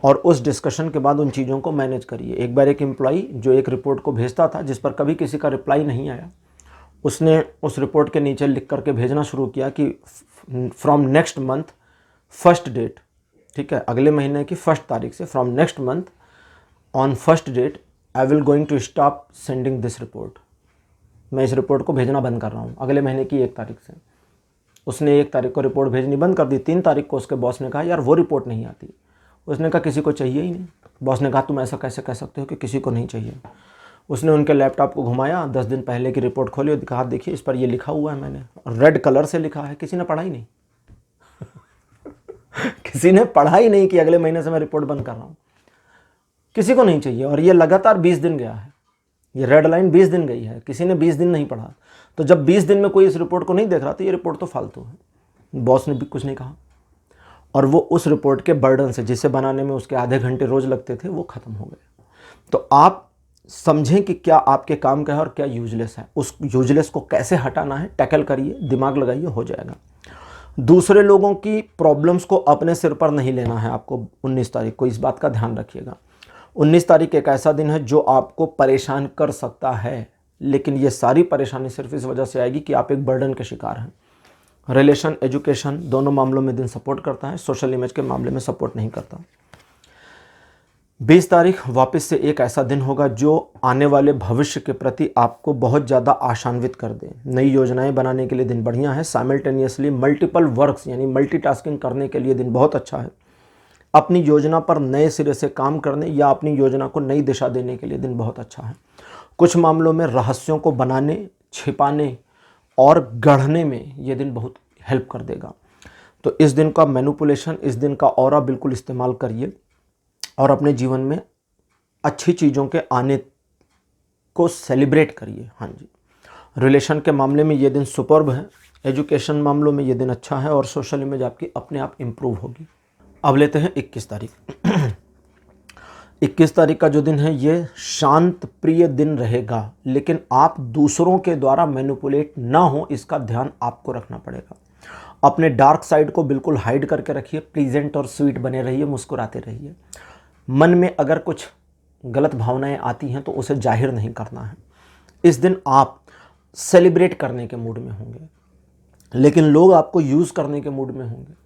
और उस डिस्कशन के बाद उन चीज़ों को मैनेज करिए। एक बार एक एम्प्लॉई जो एक रिपोर्ट को भेजता था जिस पर कभी किसी का रिप्लाई नहीं आया, उसने उस रिपोर्ट के नीचे लिख करके भेजना शुरू किया कि from next month first date, ठीक है, अगले महीने की 1 तारीख से, from next month on first date I will going to stop sending this report. मैं इस रिपोर्ट को भेजना बंद कर रहा हूँ अगले महीने की 1 तारीख से। उसने 1 तारीख को रिपोर्ट भेजनी बंद कर दी। 3 तारीख को उसके बॉस ने कहा यार वो रिपोर्ट नहीं आती। उसने कहा किसी को चाहिए ही नहीं। बॉस ने कहा तुम ऐसा कैसे कह सकते हो कि किसी को नहीं चाहिए। उसने उनके लैपटॉप को घुमाया, 10 दिन पहले की रिपोर्ट खोली और कहा देखिए इस पर ये लिखा हुआ है मैंने, रेड कलर से लिखा है। किसी ने पढ़ा ही नहीं किसी ने पढ़ा ही नहीं कि अगले महीने से मैं रिपोर्ट बंद कर रहा हूँ। किसी को नहीं चाहिए। और ये लगातार 20 दिन गया है, ये रेड लाइन 20 दिन गई है, किसी ने 20 दिन नहीं पढ़ा। तो जब 20 दिन में कोई इस रिपोर्ट को नहीं देख रहा तो ये रिपोर्ट तो फालतू है। बॉस ने भी कुछ नहीं कहा और वो उस रिपोर्ट के बर्डन से, जिसे बनाने में उसके आधे घंटे रोज लगते थे, वो ख़त्म हो गए। तो आप समझें कि क्या आपके काम का है और क्या यूजलेस है। उस यूजलेस को कैसे हटाना है, टैकल करिए, दिमाग लगाइए, हो जाएगा। दूसरे लोगों की प्रॉब्लम्स को अपने सिर पर नहीं लेना है आपको। 19 तारीख को इस बात का ध्यान रखिएगा। 19 तारीख एक ऐसा दिन है जो आपको परेशान कर सकता है, लेकिन ये सारी परेशानी सिर्फ इस वजह से आएगी कि आप एक बर्डन के शिकार हैं। रिलेशन, एजुकेशन दोनों मामलों में दिन सपोर्ट करता है, सोशल इमेज के मामले में सपोर्ट नहीं करता। 20 तारीख वापस से एक ऐसा दिन होगा जो आने वाले भविष्य के प्रति आपको बहुत ज़्यादा आशान्वित कर दे। नई योजनाएं बनाने के लिए दिन बढ़िया है। साइमल्टेनियसली मल्टीपल वर्क्स यानी मल्टीटास्किंग करने के लिए दिन बहुत अच्छा है। अपनी योजना पर नए सिरे से काम करने या अपनी योजना को नई दिशा देने के लिए दिन बहुत अच्छा है। कुछ मामलों में रहस्यों को बनाने, छिपाने और गढ़ने में ये दिन बहुत हेल्प कर देगा। तो इस दिन का मैनिपुलेशन, इस दिन का ऑरा बिल्कुल इस्तेमाल करिए और अपने जीवन में अच्छी चीज़ों के आने को सेलिब्रेट करिए। हाँ जी, रिलेशन के मामले में ये दिन सुपर्ब है। एजुकेशन मामलों में ये दिन अच्छा है और सोशल इमेज आपकी अपने आप इम्प्रूव होगी। अब लेते हैं 21 तारीख 21 तारीख का जो दिन है ये शांत प्रिय दिन रहेगा, लेकिन आप दूसरों के द्वारा मैनिपुलेट ना हो इसका ध्यान आपको रखना पड़ेगा। अपने डार्क साइड को बिल्कुल हाइड करके रखिए, प्लीजेंट और स्वीट बने रहिए, मुस्कुराते रहिए। मन में अगर कुछ गलत भावनाएं आती हैं तो उसे जाहिर नहीं करना है। इस दिन आप सेलिब्रेट करने के मूड में होंगे, लेकिन लोग आपको यूज़ करने के मूड में होंगे।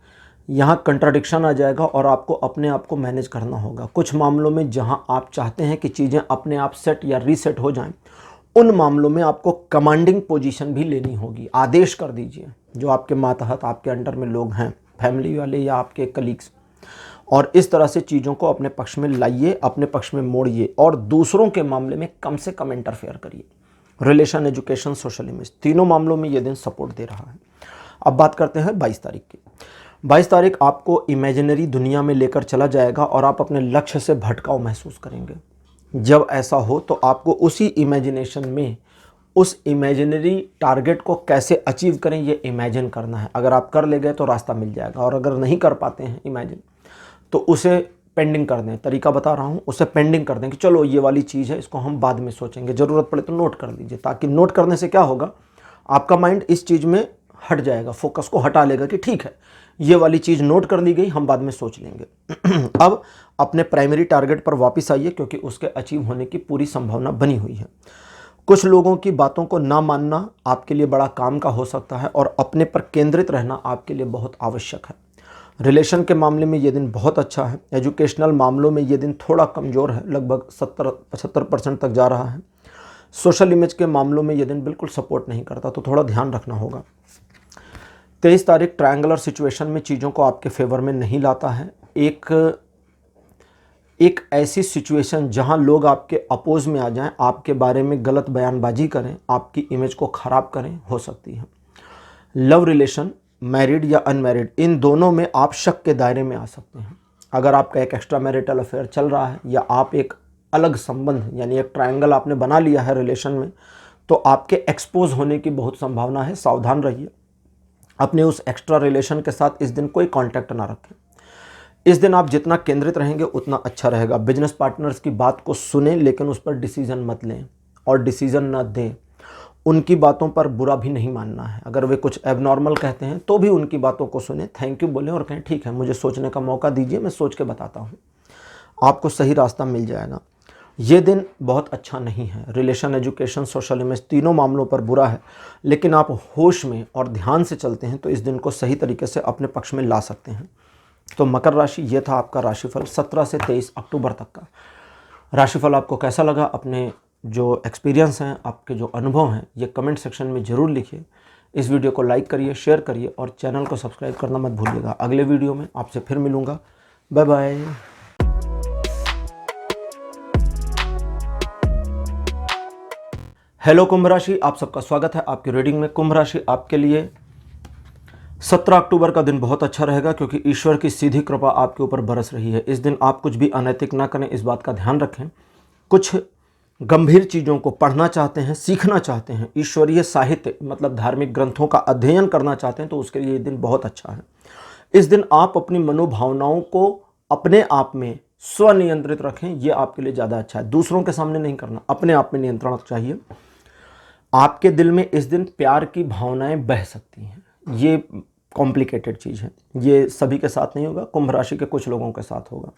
यहाँ कंट्राडिक्शन आ जाएगा और आपको अपने आप को मैनेज करना होगा। कुछ मामलों में जहाँ आप चाहते हैं कि चीज़ें अपने आप सेट या रीसेट हो जाएं, उन मामलों में आपको कमांडिंग पोजीशन भी लेनी होगी। आदेश कर दीजिए जो आपके मातहत, आपके अंडर में लोग हैं, फैमिली वाले या आपके कलीग्स, और इस तरह से चीज़ों को अपने पक्ष में लाइए, अपने पक्ष में मोड़िए और दूसरों के मामले में कम से कम इंटरफेयर करिए। रिलेशन, एजुकेशन, सोशल इमेज, तीनों मामलों में ये दिन सपोर्ट दे रहा है। अब बात करते हैं 22 तारीख की। 22 तारीख आपको इमेजिनरी दुनिया में लेकर चला जाएगा और आप अपने लक्ष्य से भटकाव महसूस करेंगे। जब ऐसा हो तो आपको उसी इमेजिनेशन में उस इमेजिनरी टारगेट को कैसे अचीव करें ये इमेजिन करना है। अगर आप कर ले गए तो रास्ता मिल जाएगा, और अगर नहीं कर पाते हैं इमेजिन तो उसे पेंडिंग कर दें। तरीका बता रहा हूँ, उसे पेंडिंग कर दें कि चलो ये वाली चीज़ है, इसको हम बाद में सोचेंगे, ज़रूरत पड़े तो नोट कर लीजिए। ताकि नोट करने से क्या होगा, आपका माइंड इस चीज़ में हट जाएगा, फोकस को हटा लेगा कि ठीक है ये वाली चीज़ नोट कर ली गई, हम बाद में सोच लेंगे। अब अपने प्राइमरी टारगेट पर वापस आइए क्योंकि उसके अचीव होने की पूरी संभावना बनी हुई है। कुछ लोगों की बातों को ना मानना आपके लिए बड़ा काम का हो सकता है और अपने पर केंद्रित रहना आपके लिए बहुत आवश्यक है। रिलेशन के मामले में ये दिन बहुत अच्छा है। एजुकेशनल मामलों में ये दिन थोड़ा कमज़ोर है, लगभग 70-75% तक जा रहा है। सोशल इमेज के मामलों में ये दिन बिल्कुल सपोर्ट नहीं करता, तो थोड़ा ध्यान रखना होगा। 23 तारीख ट्रायंगुलर सिचुएशन में चीज़ों को आपके फेवर में नहीं लाता है। एक ऐसी सिचुएशन जहां लोग आपके अपोज में आ जाएं, आपके बारे में गलत बयानबाजी करें, आपकी इमेज को ख़राब करें, हो सकती है। लव रिलेशन, मैरिड या अनमैरिड, इन दोनों में आप शक के दायरे में आ सकते हैं। अगर आपका एक एक्स्ट्रा मैरिटल अफेयर चल रहा है या आप एक अलग संबंध यानी एक ट्रायंगल आपने बना लिया है रिलेशन में, तो आपके एक्सपोज होने की बहुत संभावना है। सावधान रहिए। अपने उस एक्स्ट्रा रिलेशन के साथ इस दिन कोई कांटेक्ट ना रखें। इस दिन आप जितना केंद्रित रहेंगे उतना अच्छा रहेगा। बिजनेस पार्टनर्स की बात को सुनें, लेकिन उस पर डिसीजन मत लें और डिसीजन ना दें। उनकी बातों पर बुरा भी नहीं मानना है। अगर वे कुछ एबनॉर्मल कहते हैं तो भी उनकी बातों को सुने, थैंक यू बोलें और कहें ठीक है मुझे सोचने का मौका दीजिए, मैं सोच के बताता हूँ। आपको सही रास्ता मिल जाएगा। ये दिन बहुत अच्छा नहीं है, रिलेशन, एजुकेशन, सोशल इमेज तीनों मामलों पर बुरा है, लेकिन आप होश में और ध्यान से चलते हैं तो इस दिन को सही तरीके से अपने पक्ष में ला सकते हैं। तो मकर राशि, ये था आपका राशिफल 17 से 23 अक्टूबर तक का। राशिफल आपको कैसा लगा, अपने जो एक्सपीरियंस हैं, आपके जो अनुभव हैं, ये कमेंट सेक्शन में ज़रूर लिखिए। इस वीडियो को लाइक करिए, शेयर करिए और चैनल को सब्सक्राइब करना मत भूलिएगा। अगले वीडियो में आपसे फिर मिलूँगा। Bye bye. हेलो कुंभ राशि, आप सबका स्वागत है आपकी रीडिंग में। कुंभ राशि, आपके लिए 17 अक्टूबर का दिन बहुत अच्छा रहेगा क्योंकि ईश्वर की सीधी कृपा आपके ऊपर बरस रही है। इस दिन आप कुछ भी अनैतिक ना करें, इस बात का ध्यान रखें। कुछ गंभीर चीज़ों को पढ़ना चाहते हैं, सीखना चाहते हैं, ईश्वरीय साहित्य मतलब धार्मिक ग्रंथों का अध्ययन करना चाहते हैं तो उसके लिए ये दिन बहुत अच्छा है। इस दिन आप अपनी मनोभावनाओं को अपने आप में स्वनियंत्रित रखें, ये आपके लिए ज़्यादा अच्छा है। दूसरों के सामने नहीं करना, अपने आप में नियंत्रण चाहिए। आपके दिल में इस दिन प्यार की भावनाएं बह सकती हैं, ये कॉम्प्लिकेटेड चीज़ है, ये सभी के साथ नहीं होगा, कुंभ राशि के कुछ लोगों के साथ होगा।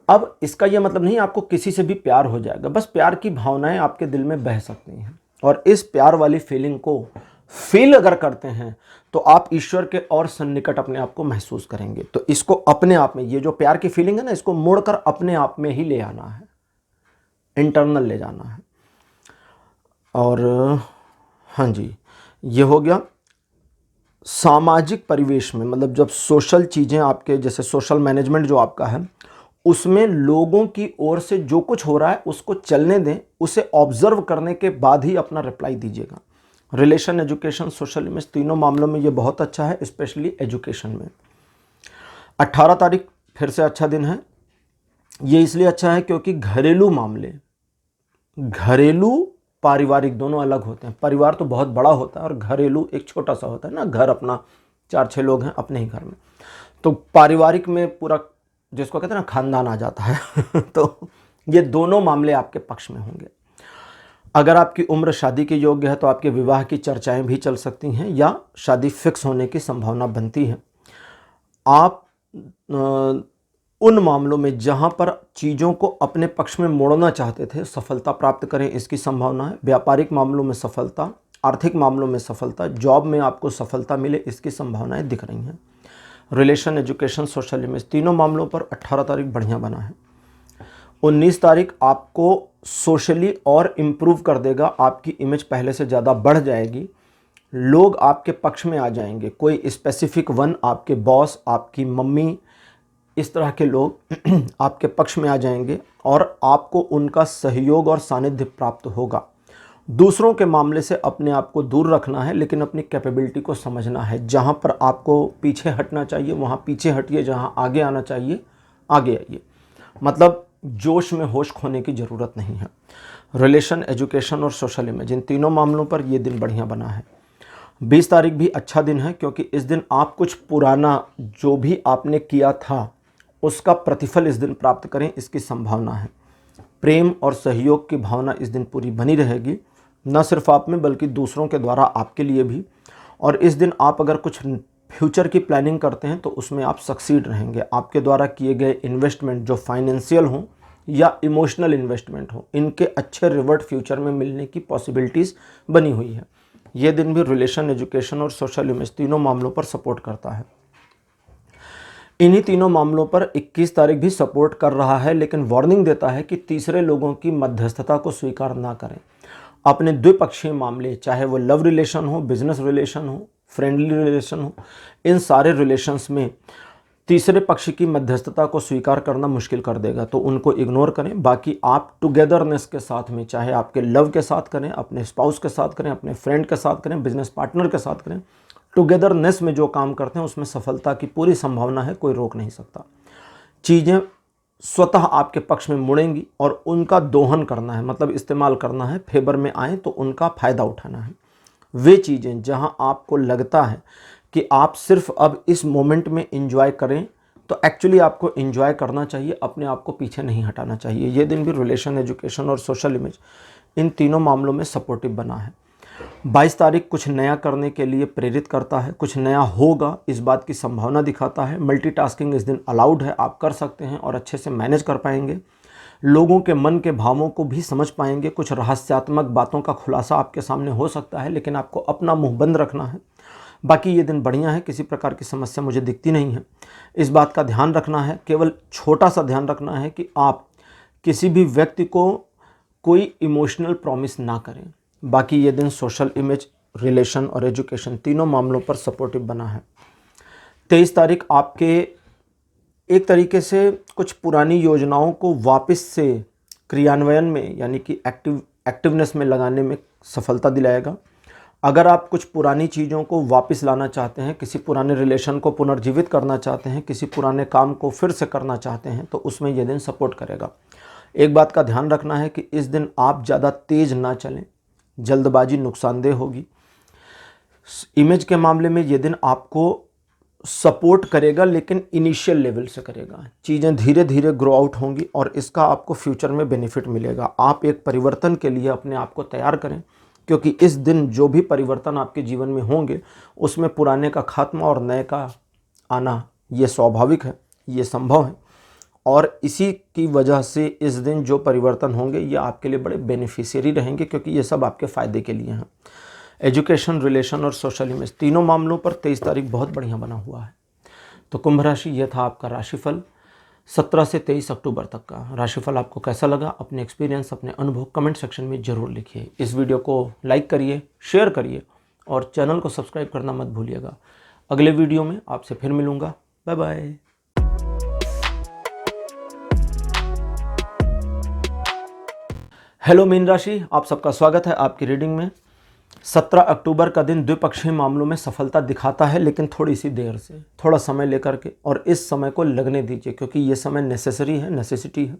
अब इसका ये मतलब नहीं आपको किसी से भी प्यार हो जाएगा, बस प्यार की भावनाएं आपके दिल में बह सकती हैं और इस प्यार वाली फीलिंग को फील अगर करते हैं तो आप ईश्वर के और सन्निकट अपने आप को महसूस करेंगे। तो इसको अपने आप में, ये जो प्यार की फीलिंग है ना, इसको मोड़कर अपने आप में ही ले आना है, इंटरनल ले जाना है। और हाँ जी, ये हो गया सामाजिक परिवेश में, मतलब जब सोशल चीज़ें आपके, जैसे सोशल मैनेजमेंट जो आपका है, उसमें लोगों की ओर से जो कुछ हो रहा है उसको चलने दें, उसे ऑब्जर्व करने के बाद ही अपना रिप्लाई दीजिएगा। रिलेशन, एजुकेशन, सोशल इमेज तीनों मामलों में ये बहुत अच्छा है, स्पेशली एजुकेशन में। 18 तारीख फिर से अच्छा दिन है। ये इसलिए अच्छा है क्योंकि घरेलू मामले, घरेलू पारिवारिक दोनों अलग होते हैं। परिवार तो बहुत बड़ा होता है और घरेलू एक छोटा सा होता है ना, घर अपना 4-6 लोग हैं अपने ही घर में, तो पारिवारिक में पूरा जिसको कहते हैं ना खानदान आ जाता है तो ये दोनों मामले आपके पक्ष में होंगे। अगर आपकी उम्र शादी के योग्य है तो आपके विवाह की चर्चाएं भी चल सकती हैं या शादी फिक्स होने की संभावना बनती है। आप उन मामलों में जहां पर चीज़ों को अपने पक्ष में मोड़ना चाहते थे, सफलता प्राप्त करें, इसकी संभावना है। व्यापारिक मामलों में सफलता, आर्थिक मामलों में सफलता, जॉब में आपको सफलता मिले, इसकी संभावनाएं दिख रही हैं। रिलेशन, एजुकेशन, सोशल इमेज तीनों मामलों पर 18 तारीख बढ़िया बना है। 19 तारीख आपको सोशली और इम्प्रूव कर देगा, आपकी इमेज पहले से ज़्यादा बढ़ जाएगी, लोग आपके पक्ष में आ जाएंगे। कोई स्पेसिफिक वन, आपके बॉस, आपकी मम्मी, इस तरह के लोग आपके पक्ष में आ जाएंगे और आपको उनका सहयोग और सानिध्य प्राप्त होगा। दूसरों के मामले से अपने आप को दूर रखना है, लेकिन अपनी कैपेबिलिटी को समझना है। जहाँ पर आपको पीछे हटना चाहिए वहाँ पीछे हटिए, जहाँ आगे आना चाहिए आगे आइए। मतलब जोश में होश खोने की ज़रूरत नहीं है। रिलेशन, एजुकेशन और सोशल इमेज इन तीनों मामलों पर यह दिन बढ़िया बना है। 20 तारीख भी अच्छा दिन है क्योंकि इस दिन आप कुछ पुराना जो भी आपने किया था उसका प्रतिफल इस दिन प्राप्त करें, इसकी संभावना है। प्रेम और सहयोग की भावना इस दिन पूरी बनी रहेगी, न सिर्फ आप में बल्कि दूसरों के द्वारा आपके लिए भी। और इस दिन आप अगर कुछ फ्यूचर की प्लानिंग करते हैं तो उसमें आप सक्सीड रहेंगे। आपके द्वारा किए गए इन्वेस्टमेंट जो फाइनेंशियल हों या इमोशनल इन्वेस्टमेंट हो, इनके अच्छे रिवर्ट फ्यूचर में मिलने की पॉसिबिलिटीज़ बनी हुई है। ये दिन भी रिलेशन, एजुकेशन और सोशल इमेज तीनों मामलों पर सपोर्ट करता है। इन्हीं तीनों मामलों पर 21 तारीख भी सपोर्ट कर रहा है, लेकिन वार्निंग देता है कि तीसरे लोगों की मध्यस्थता को स्वीकार ना करें। अपने द्विपक्षीय मामले, चाहे वो लव रिलेशन हो, बिजनेस रिलेशन हो, फ्रेंडली रिलेशन हो, इन सारे रिलेशंस में तीसरे पक्ष की मध्यस्थता को स्वीकार करना मुश्किल कर देगा, तो उनको इग्नोर करें। बाकी आप टुगेदरनेस के साथ में, चाहे आपके लव के साथ करें, अपने स्पाउस के साथ करें, अपने फ्रेंड के साथ करें, बिजनेस पार्टनर के साथ करें, टुगेदरनेस में जो काम करते हैं उसमें सफलता की पूरी संभावना है, कोई रोक नहीं सकता। चीज़ें स्वतः आपके पक्ष में मुड़ेंगी और उनका दोहन करना है, मतलब इस्तेमाल करना है, फेवर में आए तो उनका फ़ायदा उठाना है। वे चीज़ें जहां आपको लगता है कि आप सिर्फ अब इस मोमेंट में एंजॉय करें, तो एक्चुअली आपको एंजॉय करना चाहिए, अपने आप को पीछे नहीं हटाना चाहिए। ये दिन भी रिलेशन, एजुकेशन और सोशल इमेज इन तीनों मामलों में सपोर्टिव बना है। 22 तारीख कुछ नया करने के लिए प्रेरित करता है, कुछ नया होगा इस बात की संभावना दिखाता है। मल्टीटास्किंग इस दिन अलाउड है, आप कर सकते हैं और अच्छे से मैनेज कर पाएंगे। लोगों के मन के भावों को भी समझ पाएंगे। कुछ रहस्यात्मक बातों का खुलासा आपके सामने हो सकता है, लेकिन आपको अपना मुंह बंद रखना है। बाकी ये दिन बढ़िया है, किसी प्रकार की समस्या मुझे दिखती नहीं है। इस बात का ध्यान रखना है, केवल छोटा सा ध्यान रखना है कि आप किसी भी व्यक्ति को कोई इमोशनल प्रॉमिस ना करें। बाकी ये दिन सोशल इमेज, रिलेशन और एजुकेशन तीनों मामलों पर सपोर्टिव बना है। 23 तारीख आपके एक तरीके से कुछ पुरानी योजनाओं को वापस से क्रियान्वयन में यानी कि एक्टिवनेस में लगाने में सफलता दिलाएगा। अगर आप कुछ पुरानी चीज़ों को वापस लाना चाहते हैं, किसी पुराने रिलेशन को पुनर्जीवित करना चाहते हैं, किसी पुराने काम को फिर से करना चाहते हैं, तो उसमें यह दिन सपोर्ट करेगा। एक बात का ध्यान रखना है कि इस दिन आप ज़्यादा तेज़ ना चलें, जल्दबाजी नुकसानदेह होगी। इमेज के मामले में ये दिन आपको सपोर्ट करेगा, लेकिन इनिशियल लेवल से करेगा। चीज़ें धीरे धीरे ग्रो आउट होंगी और इसका आपको फ्यूचर में बेनिफिट मिलेगा। आप एक परिवर्तन के लिए अपने आप को तैयार करें, क्योंकि इस दिन जो भी परिवर्तन आपके जीवन में होंगे उसमें पुराने का खात्मा और नए का आना ये स्वाभाविक है, ये संभव है। और इसी की वजह से इस दिन जो परिवर्तन होंगे ये आपके लिए बड़े बेनिफिशियरी रहेंगे, क्योंकि ये सब आपके फ़ायदे के लिए हैं। एजुकेशन, रिलेशन और सोशल इमेज तीनों मामलों पर 23 तारीख बहुत बढ़िया बना हुआ है। तो कुंभ राशि, ये था आपका राशिफल 17 से 23 अक्टूबर तक का। राशिफल आपको कैसा लगा, अपने एक्सपीरियंस, अपने अनुभव कमेंट सेक्शन में ज़रूर लिखिए। इस वीडियो को लाइक करिए, शेयर करिए और चैनल को सब्सक्राइब करना मत भूलिएगा। अगले वीडियो में आपसे फिर मिलूँगा। Bye bye. हेलो मीन राशि, आप सबका स्वागत है आपकी रीडिंग में। 17 अक्टूबर का दिन द्विपक्षीय मामलों में सफलता दिखाता है, लेकिन थोड़ी सी देर से, थोड़ा समय लेकर के, और इस समय को लगने दीजिए, क्योंकि ये समय नेसेसरी है, नेसेसिटी है।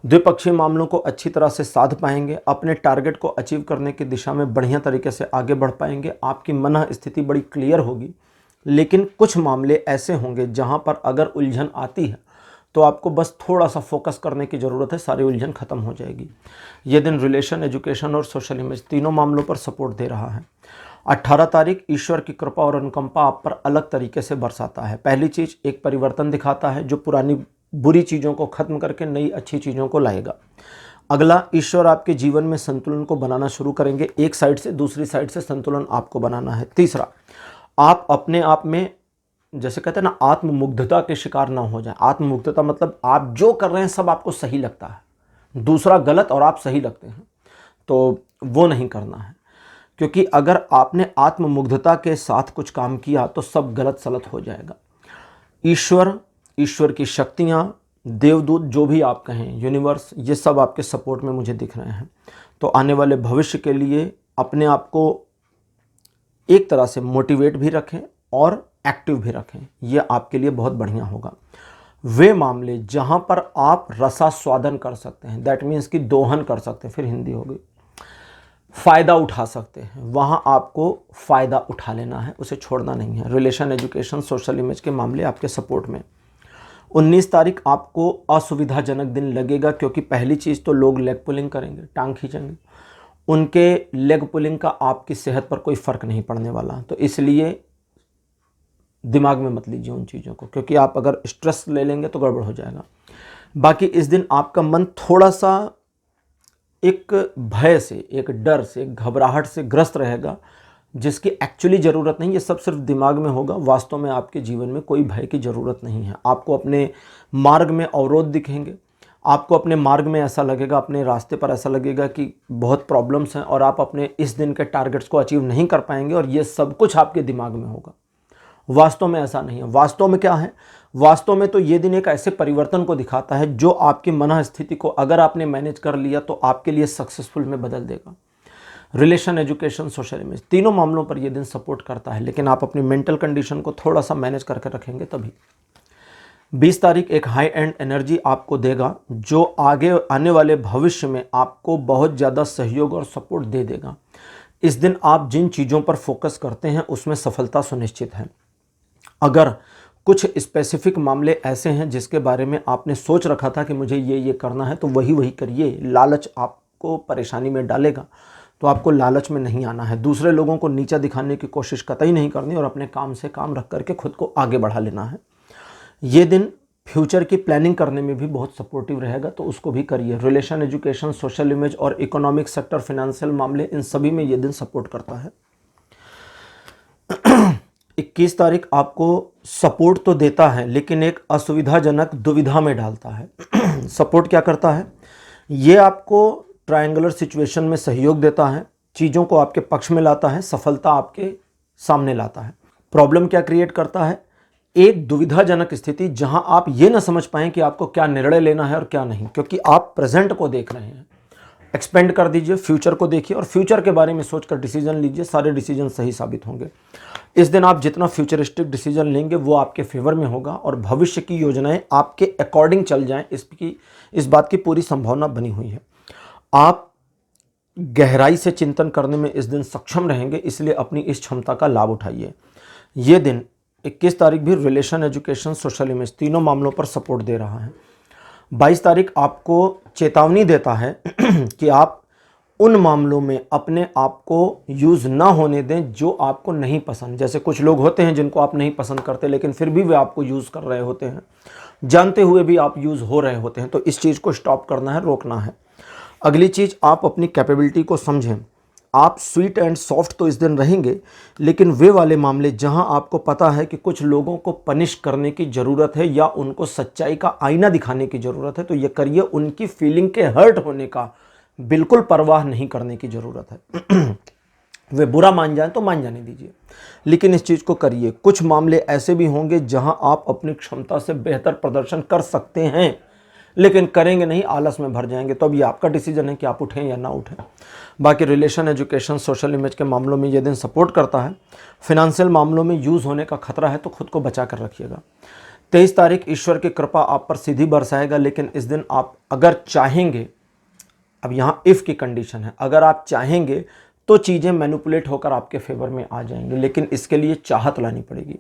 द्विपक्षीय मामलों को अच्छी तरह से साध पाएंगे, अपने टारगेट को अचीव करने की दिशा में बढ़िया तरीके से आगे बढ़ पाएंगे। आपकी मन स्थिति बड़ी क्लियर होगी, लेकिन कुछ मामले ऐसे होंगे जहाँ पर अगर उलझन आती है तो आपको बस थोड़ा सा फोकस करने की ज़रूरत है, सारी उलझन खत्म हो जाएगी। ये दिन रिलेशन, एजुकेशन और सोशल इमेज तीनों मामलों पर सपोर्ट दे रहा है। 18 तारीख ईश्वर की कृपा और अनुकंपा आप पर अलग तरीके से बरसाता है। पहली चीज़, एक परिवर्तन दिखाता है जो पुरानी बुरी चीज़ों को खत्म करके नई अच्छी चीज़ों को लाएगा। अगला, ईश्वर आपके जीवन में संतुलन को बनाना शुरू करेंगे। एक साइड से दूसरी साइड से संतुलन आपको बनाना है। तीसरा, आप अपने आप में, जैसे कहते हैं ना, आत्ममुग्धता के शिकार ना हो जाए। आत्ममुग्धता मतलब आप जो कर रहे हैं सब आपको सही लगता है, दूसरा गलत और आप सही लगते हैं, तो वो नहीं करना है। क्योंकि अगर आपने आत्ममुग्धता के साथ कुछ काम किया तो सब गलत सलत हो जाएगा। ईश्वर की शक्तियाँ, देवदूत, जो भी आप कहें, यूनिवर्स, ये सब आपके सपोर्ट में मुझे दिख रहे हैं। तो आने वाले भविष्य के लिए अपने आप को एक तरह से मोटिवेट भी रखें और एक्टिव भी रखें, ये आपके लिए बहुत बढ़िया होगा। वे मामले जहां पर आप रसास्वादन कर सकते हैं, दैट मीन्स कि दोहन कर सकते हैं, फिर हिंदी हो गई, फ़ायदा उठा सकते हैं, वहां आपको फ़ायदा उठा लेना है, उसे छोड़ना नहीं है। रिलेशन, एजुकेशन, सोशल इमेज के मामले आपके सपोर्ट में। 19 तारीख आपको असुविधाजनक दिन लगेगा, क्योंकि पहली चीज़ तो लोग लेग पुलिंग करेंगे, टांग खींचेंगे। उनके लेग पुलिंग का आपकी सेहत पर कोई फ़र्क नहीं पड़ने वाला, तो इसलिए दिमाग में मत लीजिए उन चीज़ों को, क्योंकि आप अगर स्ट्रेस ले लेंगे तो गड़बड़ हो जाएगा। बाकी इस दिन आपका मन थोड़ा सा एक भय से, एक डर से, एक घबराहट से ग्रस्त रहेगा, जिसकी एक्चुअली ज़रूरत नहीं। ये सब सिर्फ दिमाग में होगा। वास्तव में आपके जीवन में कोई भय की ज़रूरत नहीं है। आपको अपने मार्ग में अवरोध दिखेंगे, आपको अपने मार्ग में ऐसा लगेगा, अपने रास्ते पर ऐसा लगेगा कि बहुत प्रॉब्लम्स हैं और आप अपने इस दिन के टारगेट्स को अचीव नहीं कर पाएंगे, और ये सब कुछ आपके दिमाग में होगा। वास्तव में ऐसा नहीं है। वास्तव में क्या है? वास्तव में तो ये दिन एक ऐसे परिवर्तन को दिखाता है जो आपकी मन स्थिति को अगर आपने मैनेज कर लिया तो आपके लिए सक्सेसफुल में बदल देगा। रिलेशन, एजुकेशन, सोशल इमेज तीनों मामलों पर यह दिन सपोर्ट करता है, लेकिन आप अपनी मेंटल कंडीशन को थोड़ा सा मैनेज करके रखेंगे तभी। 20 तारीख एक हाई एंड एनर्जी आपको देगा, जो आगे आने वाले भविष्य में आपको बहुत ज़्यादा सहयोग और सपोर्ट दे देगा। इस दिन आप जिन चीज़ों पर फोकस करते हैं उसमें सफलता सुनिश्चित है। अगर कुछ स्पेसिफिक मामले ऐसे हैं जिसके बारे में आपने सोच रखा था कि मुझे ये करना है, तो वही करिए। लालच आपको परेशानी में डालेगा, तो आपको लालच में नहीं आना है, दूसरे लोगों को नीचा दिखाने की कोशिश कतई नहीं करनी और अपने काम से काम रख करके खुद को आगे बढ़ा लेना है। ये दिन फ्यूचर की प्लानिंग करने में भी बहुत सपोर्टिव रहेगा, तो उसको भी करिए। रिलेशन, एजुकेशन, सोशल इमेज और इकोनॉमिक सेक्टर, फाइनेंशियल मामले, इन सभी में ये दिन सपोर्ट करता है। 21 तारीख आपको सपोर्ट तो देता है लेकिन एक असुविधाजनक दुविधा में डालता है। सपोर्ट क्या करता है? ये आपको ट्रायंगुलर सिचुएशन में सहयोग देता है, चीज़ों को आपके पक्ष में लाता है, सफलता आपके सामने लाता है। प्रॉब्लम क्या क्रिएट करता है? एक दुविधाजनक स्थिति जहां आप ये ना समझ पाएं कि आपको क्या निर्णय लेना है और क्या नहीं, क्योंकि आप प्रेजेंट को देख रहे हैं। एक्सपेंड कर दीजिए, फ्यूचर को देखिए और फ्यूचर के बारे में सोचकर डिसीजन लीजिए, सारे डिसीजन सही साबित होंगे। इस दिन आप जितना फ्यूचरिस्टिक डिसीजन लेंगे वो आपके फेवर में होगा और भविष्य की योजनाएं आपके अकॉर्डिंग चल जाएं, इस बात की पूरी संभावना बनी हुई है। आप गहराई से चिंतन करने में इस दिन सक्षम रहेंगे, इसलिए अपनी इस क्षमता का लाभ उठाइए। ये दिन 21 तारीख भी रिलेशन, एजुकेशन, सोशल इमेज तीनों मामलों पर सपोर्ट दे रहा है। 22 तारीख आपको चेतावनी देता है कि आप उन मामलों में अपने आप को यूज़ ना होने दें जो आपको नहीं पसंद। जैसे कुछ लोग होते हैं जिनको आप नहीं पसंद करते लेकिन फिर भी वे आपको यूज़ कर रहे होते हैं, जानते हुए भी आप यूज़ हो रहे होते हैं, तो इस चीज़ को स्टॉप करना है, रोकना है। अगली चीज़, आप अपनी कैपेबिलिटी को समझें। आप स्वीट एंड सॉफ्ट तो इस दिन रहेंगे, लेकिन वे वाले मामले जहां आपको पता है कि कुछ लोगों को पनिश करने की ज़रूरत है या उनको सच्चाई का आईना दिखाने की ज़रूरत है, तो ये करिए। उनकी फीलिंग के हर्ट होने का बिल्कुल परवाह नहीं करने की ज़रूरत है। वे बुरा मान जाएं तो मान जाने दीजिए, लेकिन इस चीज़ को करिए। कुछ मामले ऐसे भी होंगे जहां आप अपनी क्षमता से बेहतर प्रदर्शन कर सकते हैं लेकिन करेंगे नहीं, आलस में भर जाएंगे, तो अब ये आपका डिसीजन है कि आप उठें या ना उठें। बाकी रिलेशन, एजुकेशन, सोशल इमेज के मामलों में ये दिन सपोर्ट करता है। फिनेंशियल मामलों में यूज़ होने का खतरा है, तो खुद को बचा कर रखिएगा। 23 तारीख ईश्वर की कृपा आप पर सीधी बरसाएगा, लेकिन इस दिन आप अगर चाहेंगे, अब यहाँ इफ़ की कंडीशन है, अगर आप चाहेंगे तो चीज़ें मैनिपुलेट होकर आपके फेवर में आ जाएंगी, लेकिन इसके लिए चाहत लानी पड़ेगी,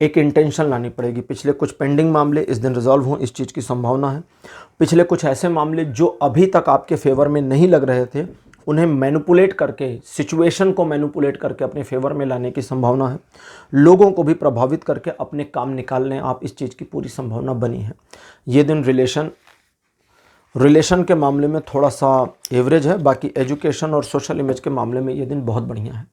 एक इंटेंशन लानी पड़ेगी। पिछले कुछ पेंडिंग मामले इस दिन रिजॉल्व हों, इस चीज़ की संभावना है। पिछले कुछ ऐसे मामले जो अभी तक आपके फेवर में नहीं लग रहे थे, उन्हें मैनिपुलेट करके, सिचुएशन को मैनिपुलेट करके अपने फेवर में लाने की संभावना है। लोगों को भी प्रभावित करके अपने काम निकालने आप, इस चीज़ की पूरी संभावना बनी है। ये दिन रिलेशन के मामले में थोड़ा सा एवरेज है, बाकी एजुकेशन और सोशल इमेज के मामले में ये दिन बहुत बढ़िया है।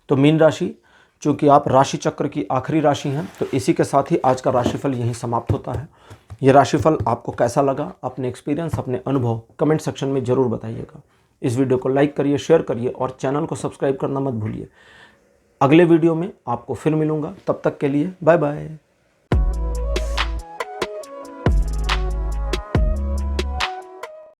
तो मीन राशि, चूँकि आप राशि चक्र की आखिरी राशि हैं, तो इसी के साथ ही आज का राशिफल यहीं समाप्त होता है। ये राशिफल आपको कैसा लगा, अपने एक्सपीरियंस, अपने अनुभव कमेंट सेक्शन में ज़रूर बताइएगा। इस वीडियो को लाइक करिए, शेयर करिए और चैनल को सब्सक्राइब करना मत भूलिए। अगले वीडियो में आपको फिर मिलूँगा, तब तक के लिए बाय बाय।